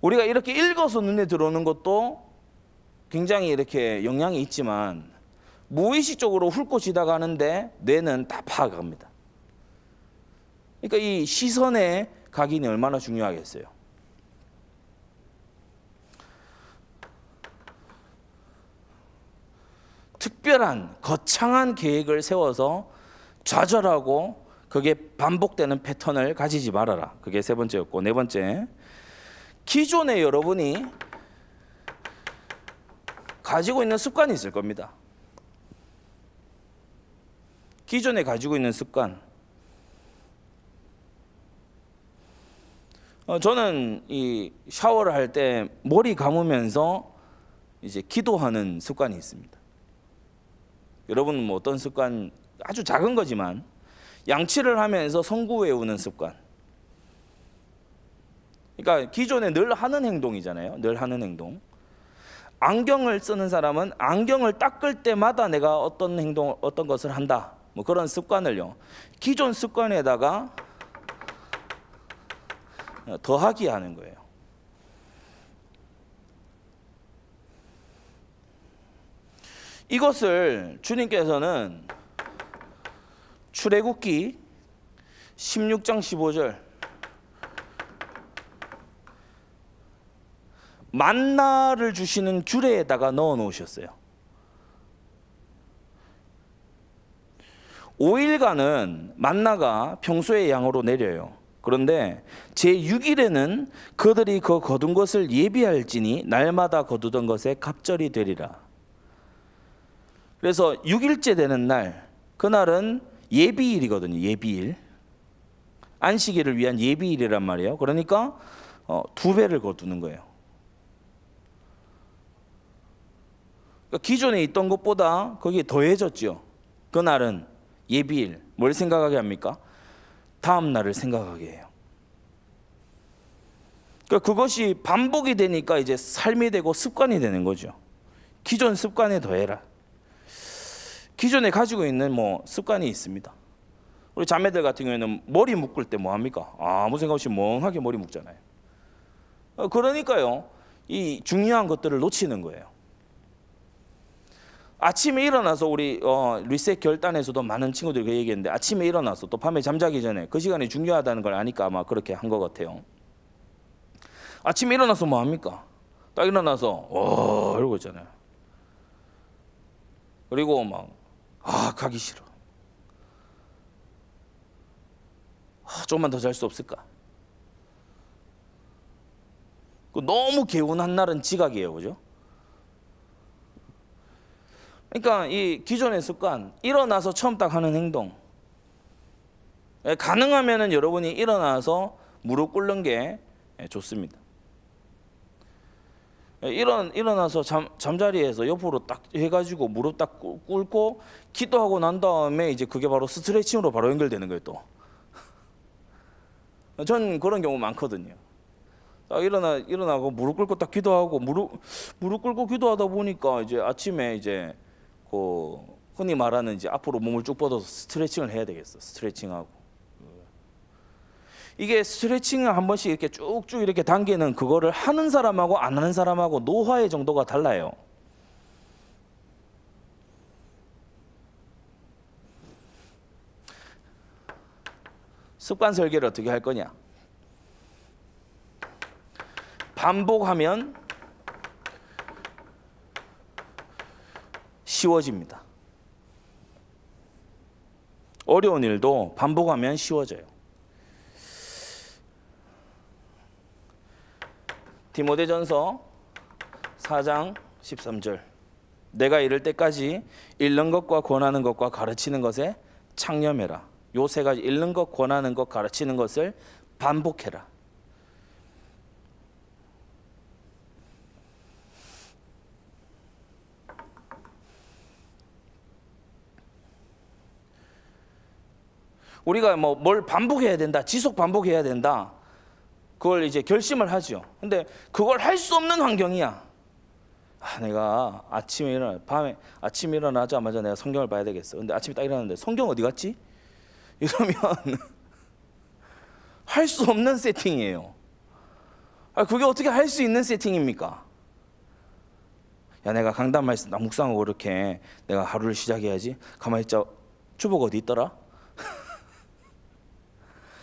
우리가 이렇게 읽어서 눈에 들어오는 것도 굉장히 이렇게 영향이 있지만 무의식적으로 훑고 지나가는데 뇌는 다 파악합니다. 그러니까 이 시선의 각인이 얼마나 중요하겠어요. 특별한 거창한 계획을 세워서 좌절하고 그게 반복되는 패턴을 가지지 말아라. 그게 세 번째였고, 네 번째, 기존에 여러분이 가지고 있는 습관이 있을 겁니다. 기존에 가지고 있는 습관. 저는 이 샤워를 할 때 머리 감으면서 이제 기도하는 습관이 있습니다. 여러분은 뭐 어떤 습관, 아주 작은 거지만 양치를 하면서 성구 외우는 습관. 그러니까 기존에 늘 하는 행동이잖아요. 늘 하는 행동. 안경을 쓰는 사람은 안경을 닦을 때마다 내가 어떤 행동, 어떤 것을 한다. 뭐 그런 습관을요. 기존 습관에다가 더하기 하는 거예요. 이것을 주님께서는 출애굽기 16장 15절 만나를 주시는 규례에다가 넣어 놓으셨어요. 5일간은 만나가 평소의 양으로 내려요. 그런데 제6일에는 그들이 그 거둔 것을 예비할지니 날마다 거두던 것에 갑절이 되리라. 그래서 6일째 되는 날, 그날은 예비일이거든요. 예비일. 안식일을 위한 예비일이란 말이에요. 그러니까 2배를 거두는 거예요. 그러니까 기존에 있던 것보다 거기에 더해졌죠. 그날은 예비일. 뭘 생각하게 합니까? 다음 날을 생각하게 해요. 그러니까 그것이 반복이 되니까 이제 삶이 되고 습관이 되는 거죠. 기존 습관에 더해라. 기존에 가지고 있는 뭐 습관이 있습니다. 우리 자매들 같은 경우에는 머리 묶을 때 뭐 합니까? 아무 생각 없이 멍하게 머리 묶잖아요. 그러니까요, 이 중요한 것들을 놓치는 거예요. 아침에 일어나서 우리 리셋 결단에서도 많은 친구들이 그 얘기했는데, 아침에 일어나서 또 밤에 잠자기 전에 그 시간이 중요하다는 걸 아니까 아마 그렇게 한 것 같아요. 아침에 일어나서 뭐 합니까? 딱 일어나서 이러고 있잖아요. 그리고 막 가기 싫어. 조금만 더 잘 수 없을까? 너무 개운한 날은 지각이에요, 그죠? 그러니까 이 기존의 습관, 일어나서 처음 딱 하는 행동, 가능하면은 여러분이 일어나서 무릎 꿇는 게 좋습니다. 일어나서 잠자리에서 옆으로 딱 해가지고 무릎 딱 꿇고 기도하고 난 다음에 이제 그게 바로 스트레칭으로 바로 연결되는 거예요. 또 전 그런 경우 많거든요. 딱 일어나고 무릎 꿇고 딱 기도하고 무릎 꿇고 기도하다 보니까 이제 아침에 이제 그 흔히 말하는 이제 앞으로 몸을 쭉 뻗어서 스트레칭을 해야 되겠어. 스트레칭하고. 이게 스트레칭을 한 번씩 이렇게 쭉쭉 이렇게 당기는 그거를 하는 사람하고 안 하는 사람하고 노화의 정도가 달라요. 습관 설계를 어떻게 할 거냐? 반복하면 쉬워집니다. 어려운 일도 반복하면 쉬워져요. 디모데전서 4장 13절. 내가 이를 때까지 읽는 것과 권하는 것과 가르치는 것에 창념해라. 요 세 가지, 읽는 것, 권하는 것, 가르치는 것을 반복해라. 우리가 뭐 뭘 반복해야 된다, 지속 반복해야 된다, 그걸 이제 결심을 하죠. 근데 그걸 할 수 없는 환경이야. 내가 밤에 아침에 일어나자마자 내가 성경을 봐야 되겠어. 근데 아침에 딱 일어났는데 성경 어디 갔지? 이러면 할 수 없는 세팅이에요. 그게 어떻게 할 수 있는 세팅입니까? 야, 내가 강단 말씀 묵상하고 이렇게 내가 하루를 시작해야지. 가만히 있자. 주보가 어디 있더라?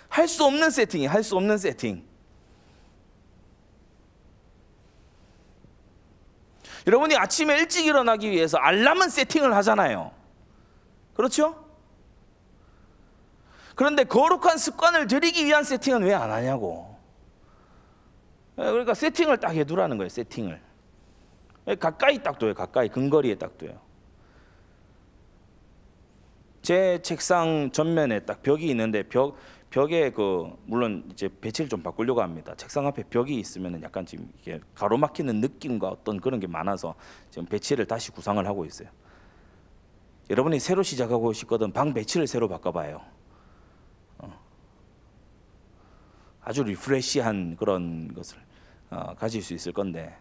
할 수 없는 세팅이, 할 수 없는 세팅. 여러분이 아침에 일찍 일어나기 위해서 알람은 세팅을 하잖아요. 그렇죠? 그런데 거룩한 습관을 들이기 위한 세팅은 왜 안 하냐고. 그러니까 세팅을 딱 해두라는 거예요. 세팅을 가까이 딱 둬요. 가까이 근거리에 딱 둬요. 제 책상 전면에 딱 벽이 있는데 벽에 물론 이제 배치를 좀 바꾸려고 합니다. 책상 앞에 벽이 있으면 약간 지금 이게 가로막히는 느낌과 어떤 그런 게 많아서 지금 배치를 다시 구상을 하고 있어요. 여러분이 새로 시작하고 싶거든 방 배치를 새로 바꿔봐요. 아주 리프레시한 그런 것을 가질 수 있을 건데,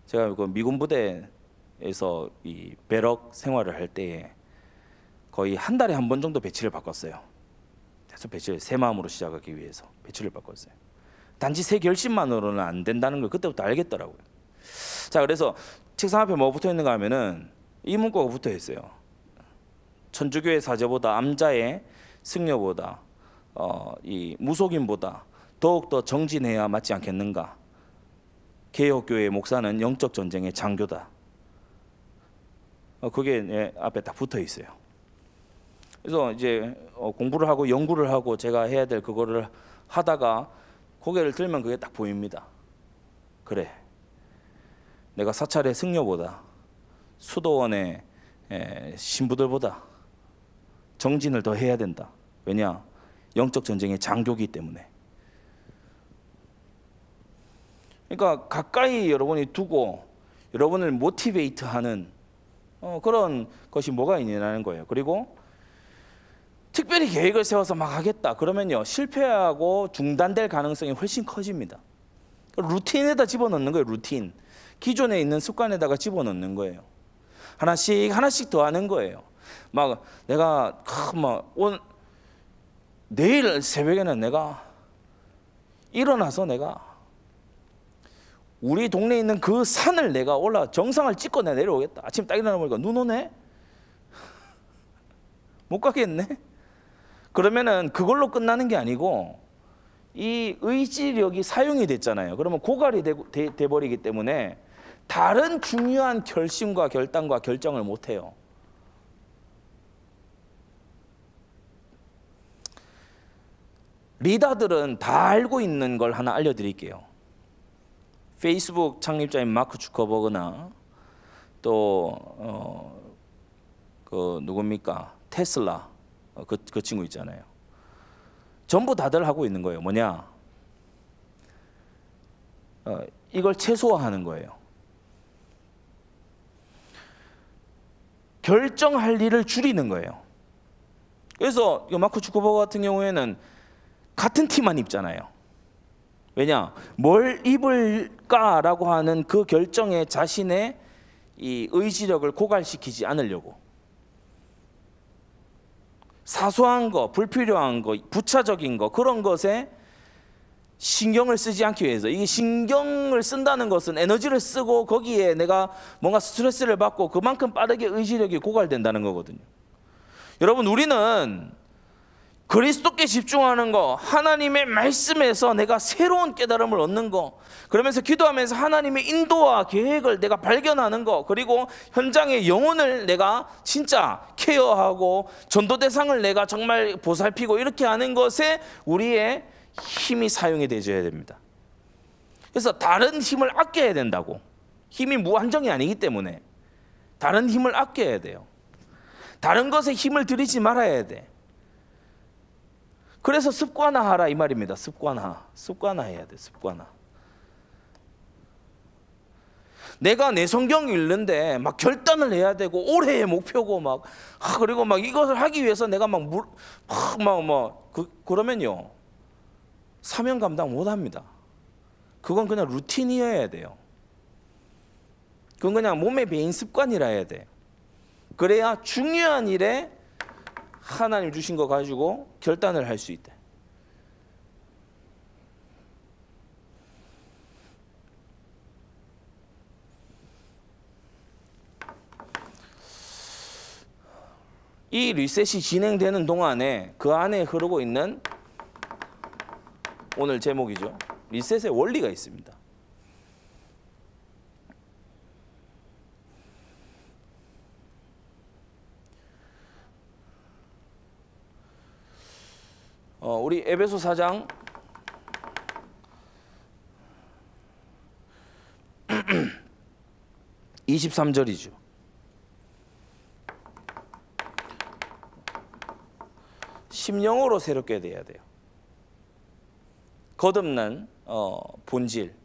제가 그 미군 부대에서 이 배럭 생활을 할 때에 거의 한 달에 한 번 정도 배치를 바꿨어요. 계속 배치를 새 마음으로 시작하기 위해서 배치를 바꿨어요. 단지 새 결심만으로는 안 된다는 걸 그때부터 알겠더라고요. 자, 그래서 책상 앞에 뭐 붙어 있는가 하면은 이 문구가 붙어 있어요. 천주교의 사제보다 암자의 승려보다 이 무속인보다 더욱더 정진해야 맞지 않겠는가. 개혁교회의 목사는 영적 전쟁의 장교다. 그게 내 앞에 딱 붙어 있어요. 그래서 이제 공부를 하고 연구를 하고 제가 해야 될 그거를 하다가 고개를 들면 그게 딱 보입니다. 그래, 내가 사찰의 승려보다 수도원의 신부들보다 정진을 더 해야 된다. 왜냐? 영적 전쟁의 장교기 때문에. 그러니까 가까이 여러분이 두고 여러분을 모티베이트하는 그런 것이 뭐가 있냐는 거예요. 그리고 특별히 계획을 세워서 막 하겠다 그러면요, 실패하고 중단될 가능성이 훨씬 커집니다. 루틴에다 집어넣는 거예요. 루틴, 기존에 있는 습관에다가 집어넣는 거예요. 하나씩 더 하는 거예요. 막 내가 내일 새벽에는 내가 일어나서 내가 우리 동네에 있는 그 산을 내가 정상을 찍고 내려오겠다. 아침 딱 일어나 보니까 눈 오네? 못 가겠네? 그러면은 그걸로 끝나는 게 아니고 이 의지력이 사용이 됐잖아요. 그러면 고갈이 돼버리기 때문에 다른 중요한 결심과 결단과 결정을 못 해요. 리더들은 다 알고 있는 걸 하나 알려드릴게요. 페이스북 창립자인 마크 주커버그나 또 누굽니까? 테슬라 그 친구 있잖아요. 전부 다들 하고 있는 거예요. 뭐냐? 이걸 최소화하는 거예요. 결정할 일을 줄이는 거예요. 그래서 마크 주커버그 같은 경우에는 같은 티만 입잖아요. 왜냐? 뭘 입을까라고 하는 그 결정에 자신의 이 의지력을 고갈시키지 않으려고. 사소한 거, 불필요한 거, 부차적인 거, 그런 것에 신경을 쓰지 않기 위해서. 이게 신경을 쓴다는 것은 에너지를 쓰고 거기에 내가 뭔가 스트레스를 받고 그만큼 빠르게 의지력이 고갈된다는 거거든요. 여러분, 우리는 그리스도께 집중하는 거, 하나님의 말씀에서 내가 새로운 깨달음을 얻는 거, 그러면서 기도하면서 하나님의 인도와 계획을 내가 발견하는 거, 그리고 현장의 영혼을 내가 진짜 케어하고 전도 대상을 내가 정말 보살피고 이렇게 하는 것에 우리의 힘이 사용이 되어야 됩니다. 그래서 다른 힘을 아껴야 된다고. 힘이 무한정이 아니기 때문에 다른 힘을 아껴야 돼요. 다른 것에 힘을 들이지 말아야 돼. 그래서 습관화하라 이 말입니다. 습관화해야 돼. 습관화. 내가 내 성경 읽는데 막 결단을 해야 되고 올해의 목표고 막 그리고 막 이것을 하기 위해서 내가 그러면요 사명 감당 못합니다. 그건 그냥 루틴이어야 돼요. 그건 그냥 몸에 배인 습관이라 해야 돼. 그래야 중요한 일에 하나님 주신 거 가지고 결단을 할 수 있대. 이 리셋이 진행되는 동안에 그 안에 흐르고 있는 오늘 제목이죠. 리셋의 원리가 있습니다. 우리 에베소 4장 23절이죠. 심령으로 새롭게 돼야 돼요. 거듭난 본질.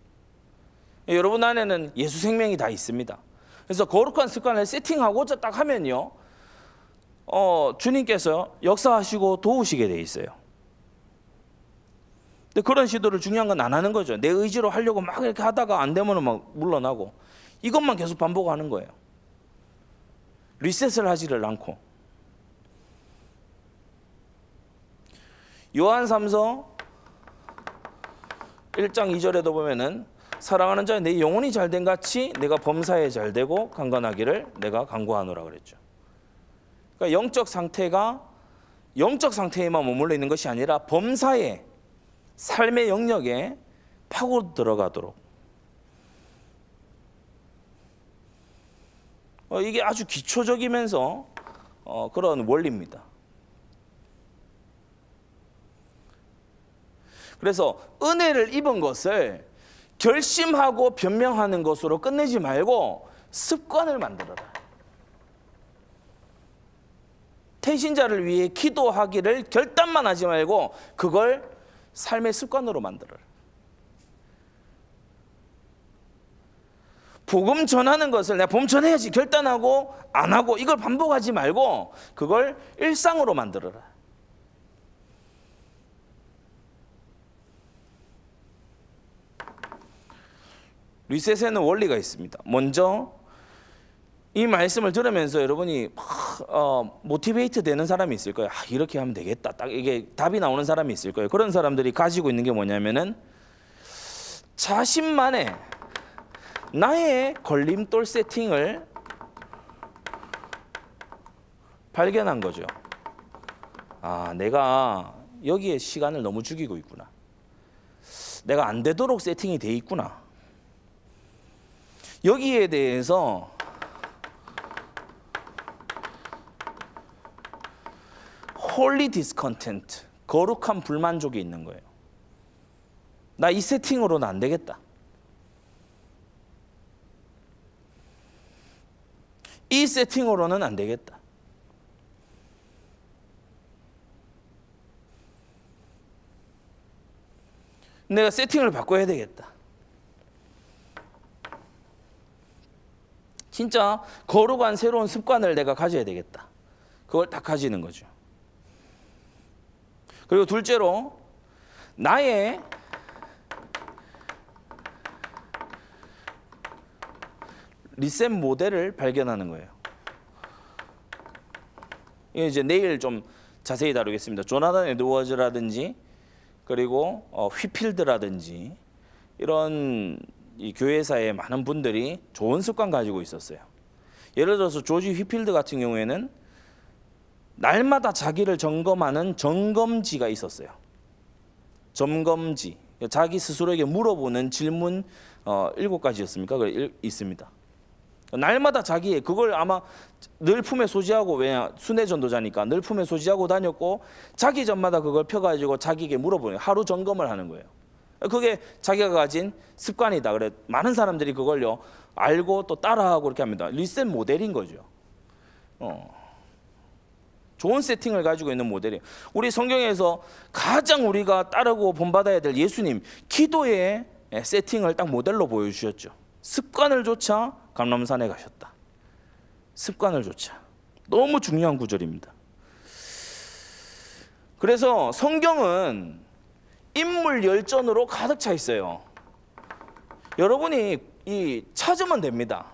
여러분 안에는 예수 생명이 다 있습니다. 그래서 거룩한 습관을 세팅하고자 딱 하면요, 주님께서 역사하시고 도우시게 돼 있어요. 근데 그런 시도를 중요한 건 안 하는 거죠. 내 의지로 하려고 막 이렇게 하다가 안 되면 막 물러나고 이것만 계속 반복하는 거예요. 리셋을 하지를 않고. 요한3서 1장 2절에도 보면은 사랑하는 자여 내 영혼이 잘된 같이 내가 범사에 잘되고 강건하기를 내가 간구하노라 그랬죠. 그러니까 영적 상태에만 머물러 있는 것이 아니라 범사에 삶의 영역에 파고 들어가도록. 이게 아주 기초적이면서 그런 원리입니다. 그래서 은혜를 입은 것을 결심하고 변명하는 것으로 끝내지 말고 습관을 만들어라. 태신자를 위해 기도하기를 결단만 하지 말고 그걸 삶의 습관으로 만들어라. 복음 전하는 것을 내가 복음 전해야지 결단하고 안 하고 이걸 반복하지 말고 그걸 일상으로 만들어라. 리셋에는 원리가 있습니다. 먼저 이 말씀을 들으면서 여러분이 모티베이트 되는 사람이 있을 거예요. 이렇게 하면 되겠다. 딱 이게 답이 나오는 사람이 있을 거예요. 그런 사람들이 가지고 있는 게 뭐냐면은 자신만의 나의 걸림돌 세팅을 발견한 거죠. 내가 여기에 시간을 너무 죽이고 있구나. 내가 안 되도록 세팅이 돼 있구나. 여기에 대해서 홀리 디스컨텐트, 거룩한 불만족이 있는 거예요. 나 이 세팅으로는 안 되겠다. 이 세팅으로는 안 되겠다. 내가 세팅을 바꿔야 되겠다. 진짜 거룩한 새로운 습관을 내가 가져야 되겠다. 그걸 딱 가지는 거죠. 그리고 둘째로 나의 리셋 모델을 발견하는 거예요. 이게 이제 내일 좀 자세히 다루겠습니다. 조나단 에드워즈라든지 그리고 휘필드라든지 이런 이 교회사의 많은 분들이 좋은 습관 가지고 있었어요. 예를 들어서 조지 휘필드 같은 경우에는 날마다 자기를 점검하는 점검지가 있었어요. 점검지. 자기 스스로에게 물어보는 질문 7가지였습니까? 있습니다. 날마다 자기의 그걸 아마 늘 품에 소지하고, 왜냐 순회 전도자니까 늘 품에 소지하고 다녔고 자기 전마다 그걸 펴가지고 자기에게 물어보는, 하루 점검을 하는 거예요. 그게 자기가 가진 습관이다. 그래 많은 사람들이 그걸요 알고 또 따라하고 이렇게 합니다. 리셋 모델인 거죠. 좋은 세팅을 가지고 있는 모델이에요. 우리 성경에서 가장 우리가 따르고 본받아야 될 예수님 기도의 세팅을 딱 모델로 보여주셨죠. 습관을 조차 감람산에 가셨다. 습관을 조차. 너무 중요한 구절입니다. 그래서 성경은 인물 열전으로 가득 차 있어요. 여러분이 찾으면 됩니다.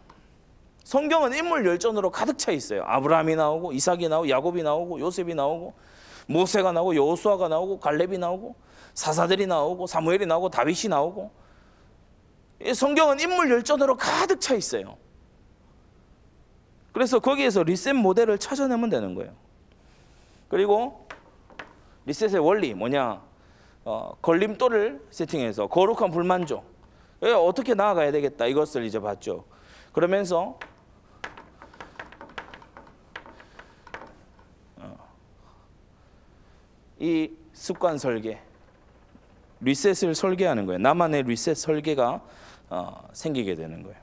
성경은 인물 열전으로 가득 차 있어요. 아브라함이 나오고 이삭이 나오고 야곱이 나오고 요셉이 나오고 모세가 나오고 여호수아가 나오고 갈렙이 나오고 사사들이 나오고 사무엘이 나오고 다윗이 나오고. 성경은 인물 열전으로 가득 차 있어요. 그래서 거기에서 리셋 모델을 찾아내면 되는 거예요. 그리고 리셋의 원리 뭐냐? 걸림돌을 세팅해서 거룩한 불만족. 어떻게 나아가야 되겠다 이것을 이제 봤죠. 그러면서 이 습관 설계, 리셋을 설계하는 거예요. 나만의 리셋 설계가 생기게 되는 거예요.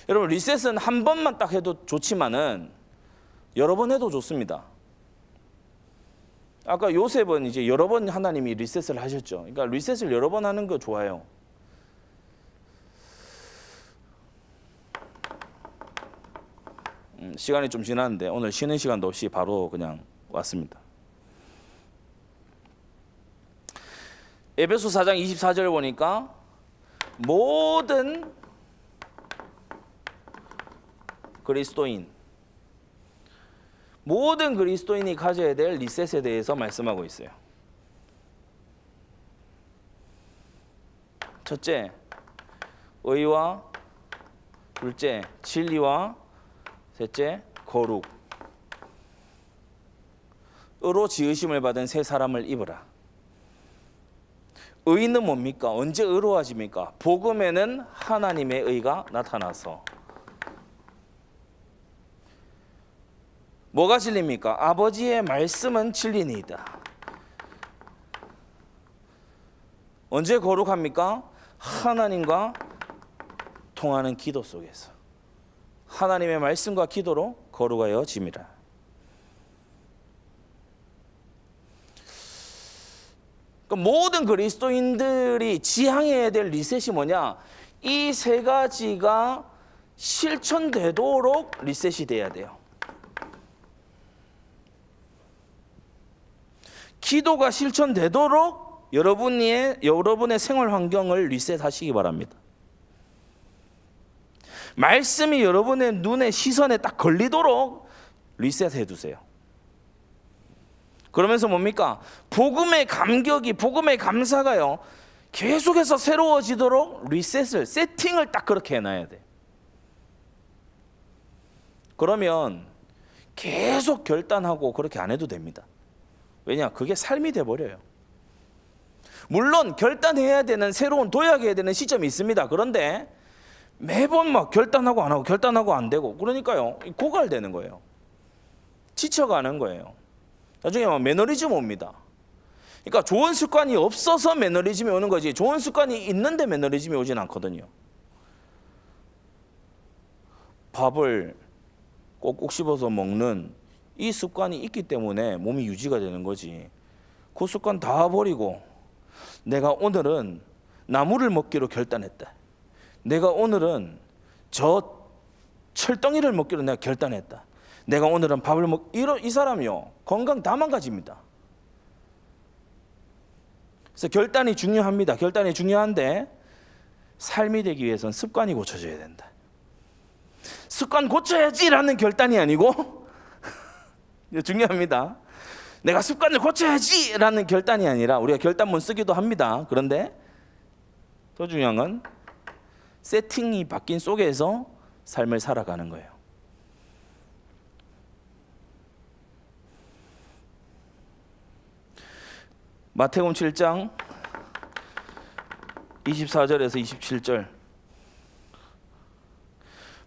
여러분 리셋은 한 번만 딱 해도 좋지만은 여러 번 해도 좋습니다. 아까 요셉은 이제 여러 번 하나님이 리셋을 하셨죠. 그러니까 리셋을 여러 번 하는 거 좋아요. 시간이 좀 지났는데 오늘 쉬는 시간도 없이 바로 그냥 왔습니다. 에베소 4장 24절 보니까 모든 그리스도인이 가져야 될 리셋에 대해서 말씀하고 있어요. 첫째, 의와, 둘째, 진리와, 셋째, 거룩. 의로 지으심을 받은 새 사람을 입으라. 의는 뭡니까? 언제 의로워집니까? 복음에는 하나님의 의가 나타나서. 뭐가 진리입니까? 아버지의 말씀은 진리니이다. 언제 거룩합니까? 하나님과 통하는 기도 속에서. 하나님의 말씀과 기도로 거룩하여짐이라. 모든 그리스도인들이 지향해야 될 리셋이 뭐냐? 이 세 가지가 실천되도록 리셋이 돼야 돼요. 기도가 실천되도록 여러분의 생활 환경을 리셋하시기 바랍니다. 말씀이 여러분의 눈에 시선에 딱 걸리도록 리셋해 두세요. 그러면서 뭡니까? 복음의 감격이, 복음의 감사가요 계속해서 새로워지도록 리셋을, 세팅을 딱 그렇게 해놔야 돼. 그러면 계속 결단하고 그렇게 안 해도 됩니다. 왜냐? 그게 삶이 돼버려요. 물론 결단해야 되는, 새로운 도약해야 되는 시점이 있습니다. 그런데 매번 막 결단하고 안 하고 결단하고 안 되고 그러니까요 고갈되는 거예요. 지쳐가는 거예요. 나중에 막 매너리즘 옵니다. 그러니까 좋은 습관이 없어서 매너리즘이 오는 거지, 좋은 습관이 있는데 매너리즘이 오진 않거든요. 밥을 꼭꼭 씹어서 먹는 이 습관이 있기 때문에 몸이 유지가 되는 거지, 그 습관 다 버리고 내가 오늘은 나물을 먹기로 결단했다, 내가 오늘은 저 철덩이를 먹기로 내가 결단했다, 내가 오늘은 밥을 이 사람이요 건강 다 망가집니다. 그래서 결단이 중요합니다. 결단이 중요한데 삶이 되기 위해서는 습관이 고쳐져야 된다. 습관 고쳐야지라는 결단이 아니고 이거 중요합니다. 내가 습관을 고쳐야지라는 결단이 아니라 우리가 결단문 쓰기도 합니다. 그런데 더 중요한 건 세팅이 바뀐 속에서 삶을 살아가는 거예요. 마태복음 7장 24절에서 27절.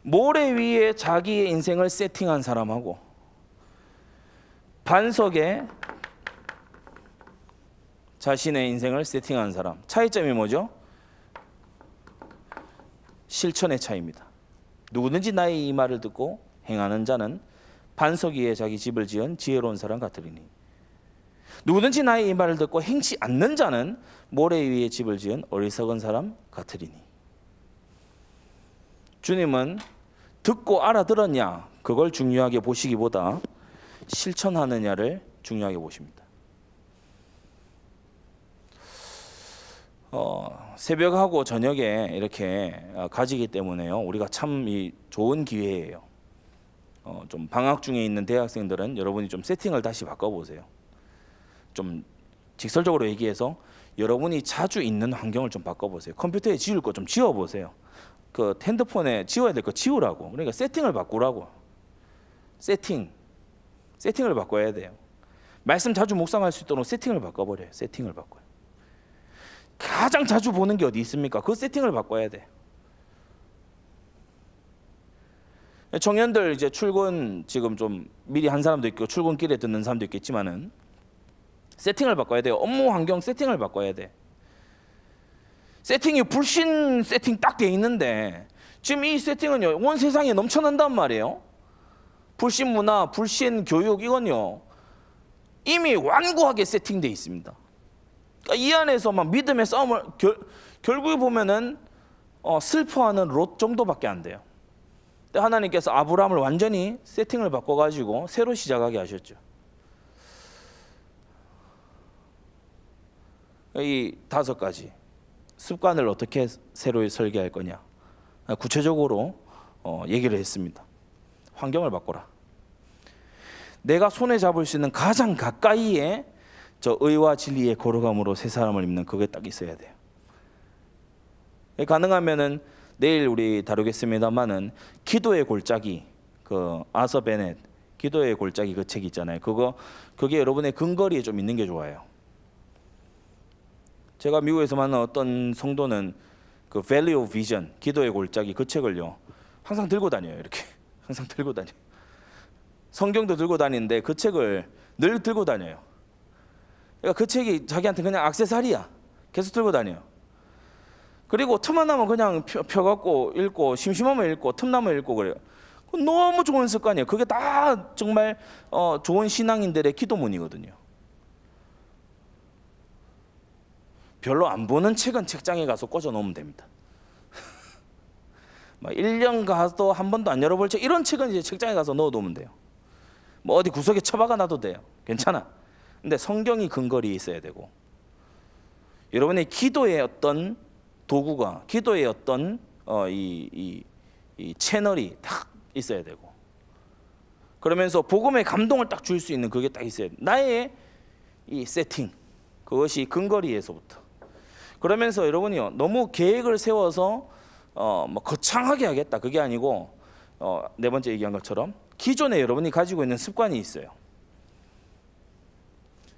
모래 위에 자기의 인생을 세팅한 사람하고 반석에 자신의 인생을 세팅한 사람, 차이점이 뭐죠? 실천의 차이입니다. 누구든지 나의 이 말을 듣고 행하는 자는 반석 위에 자기 집을 지은 지혜로운 사람 같으리니, 누구든지 나의 이 말을 듣고 행치 않는 자는 모래 위에 집을 지은 어리석은 사람 같으리니. 주님은 듣고 알아들었냐 그걸 중요하게 보시기보다 실천하느냐를 중요하게 보십니다. 새벽하고 저녁에 이렇게 가지기 때문에요, 우리가 참 좋은 기회예요. 좀 방학 중에 있는 대학생들은 여러분이 좀 세팅을 다시 바꿔보세요. 좀 직설적으로 얘기해서 여러분이 자주 있는 환경을 좀 바꿔보세요. 컴퓨터에 지울 거 좀 지워보세요. 그 핸드폰에 지워야 될 거 지우라고. 그러니까 세팅을 바꾸라고. 세팅을 바꿔야 돼요. 말씀 자주 묵상할 수 있도록 세팅을 바꿔버려요. 세팅을 바꿔요. 가장 자주 보는 게 어디 있습니까? 그 세팅을 바꿔야 돼. 청년들 이제 출근 지금 좀 미리 한 사람도 있고 출근길에 듣는 사람도 있겠지만은 세팅을 바꿔야 돼요. 업무 환경 세팅을 바꿔야 돼. 세팅이 불신 세팅 딱 돼 있는데 지금 이 세팅은요 온 세상에 넘쳐난단 말이에요. 불신 문화, 불신 교육 이건요 이미 완고하게 세팅돼 있습니다. 그러니까 이 안에서 막 믿음의 싸움을 결국에 보면은 슬퍼하는 롯 정도밖에 안 돼요. 근데 하나님께서 아브라함을 완전히 세팅을 바꿔가지고 새로 시작하게 하셨죠. 이 5가지 습관을 어떻게 새로 설계할 거냐 구체적으로 얘기를 했습니다. 환경을 바꿔라. 내가 손에 잡을 수 있는 가장 가까이에 저 의와 진리의 걸어감으로 새 사람을 입는 그게 딱 있어야 돼요. 가능하면은 내일 우리 다루겠습니다만은 기도의 골짜기, 그 아서 베넷 기도의 골짜기 그 책 있잖아요. 그게 여러분의 근거리에 좀 있는 게 좋아요. 제가 미국에서 만난 어떤 성도는 그 Valley of Vision 기도의 골짜기 그 책을요 항상 들고 다녀요. 이렇게 항상 들고 다녀요. 성경도 들고 다니는데 그 책을 늘 들고 다녀요. 그러니까 그 책이 자기한테 그냥 액세서리야. 계속 들고 다녀요. 그리고 틈만 나면 그냥 펴갖고 읽고 심심하면 읽고 틈나면 읽고 그래요. 너무 좋은 습관이에요. 그게 다 정말 좋은 신앙인들의 기도문이거든요. 별로 안 보는 책은 책장에 가서 꽂아 놓으면 됩니다. 막 1년 가도 한 번도 안 열어볼 책 이런 책은 이제 책장에 가서 넣어 놓으면 돼요. 뭐 어디 구석에 처박아 놔도 돼요. 괜찮아. 근데 성경이 근거리에 있어야 되고 여러분의 기도의 어떤 도구가 기도의 어떤 이 채널이 딱 있어야 되고 그러면서 복음의 감동을 딱 줄 수 있는 그게 딱 있어야 돼. 나의 이 세팅 그것이 근거리에서부터 그러면서 여러분이요 너무 계획을 세워서 뭐 거창하게 하겠다 그게 아니고 네 번째 얘기한 것처럼 기존에 여러분이 가지고 있는 습관이 있어요.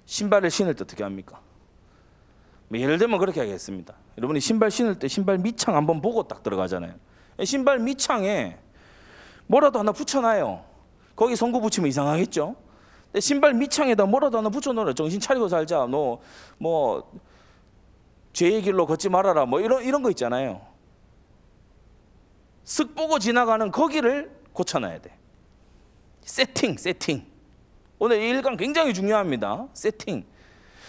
신발을 신을 때 어떻게 합니까? 예를 들면 그렇게 하겠습니다. 여러분이 신발 신을 때 신발 밑창 한번 보고 딱 들어가잖아요. 신발 밑창에 뭐라도 하나 붙여놔요. 거기 son구 붙이면 이상하겠죠? 근데 신발 밑창에다 뭐라도 하나 붙여놓으라. 정신 차리고 살자. 너 뭐 죄의 길로 걷지 말아라. 뭐 이런 거 있잖아요. 쓱 보고 지나가는 거기를 고쳐놔야 돼. 세팅. 오늘 이 일강 굉장히 중요합니다. 세팅.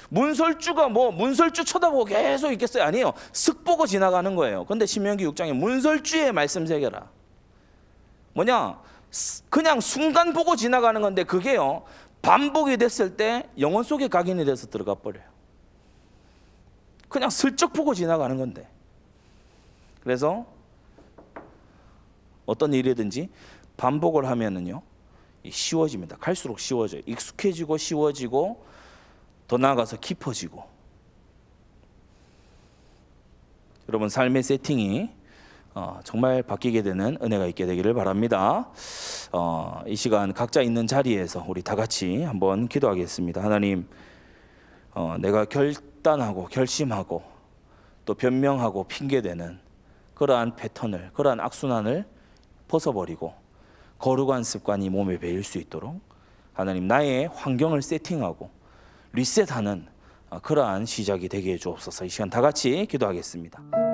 문설주가 뭐 문설주 쳐다보고 계속 있겠어요? 아니에요. 쓱 보고 지나가는 거예요. 근데 신명기 6장에 문설주의 말씀 새겨라. 뭐냐? 그냥 순간 보고 지나가는 건데 그게요. 반복이 됐을 때 영혼 속에 각인이 돼서 들어가 버려요. 그냥 슬쩍 보고 지나가는 건데. 그래서 어떤 일이든지 반복을 하면은요. 쉬워집니다. 갈수록 쉬워져요. 익숙해지고 쉬워지고 더 나아가서 깊어지고. 여러분 삶의 세팅이 정말 바뀌게 되는 은혜가 있게 되기를 바랍니다. 이 시간 각자 있는 자리에서 우리 다 같이 한번 기도하겠습니다. 하나님, 내가 결단하고 결심하고 또 변명하고 핑계대는 그러한 패턴을, 그러한 악순환을 벗어버리고 거룩한 습관이 몸에 배일 수 있도록 하나님 나의 환경을 세팅하고 리셋하는 그러한 시작이 되게 해 주옵소서. 이 시간 다 같이 기도하겠습니다.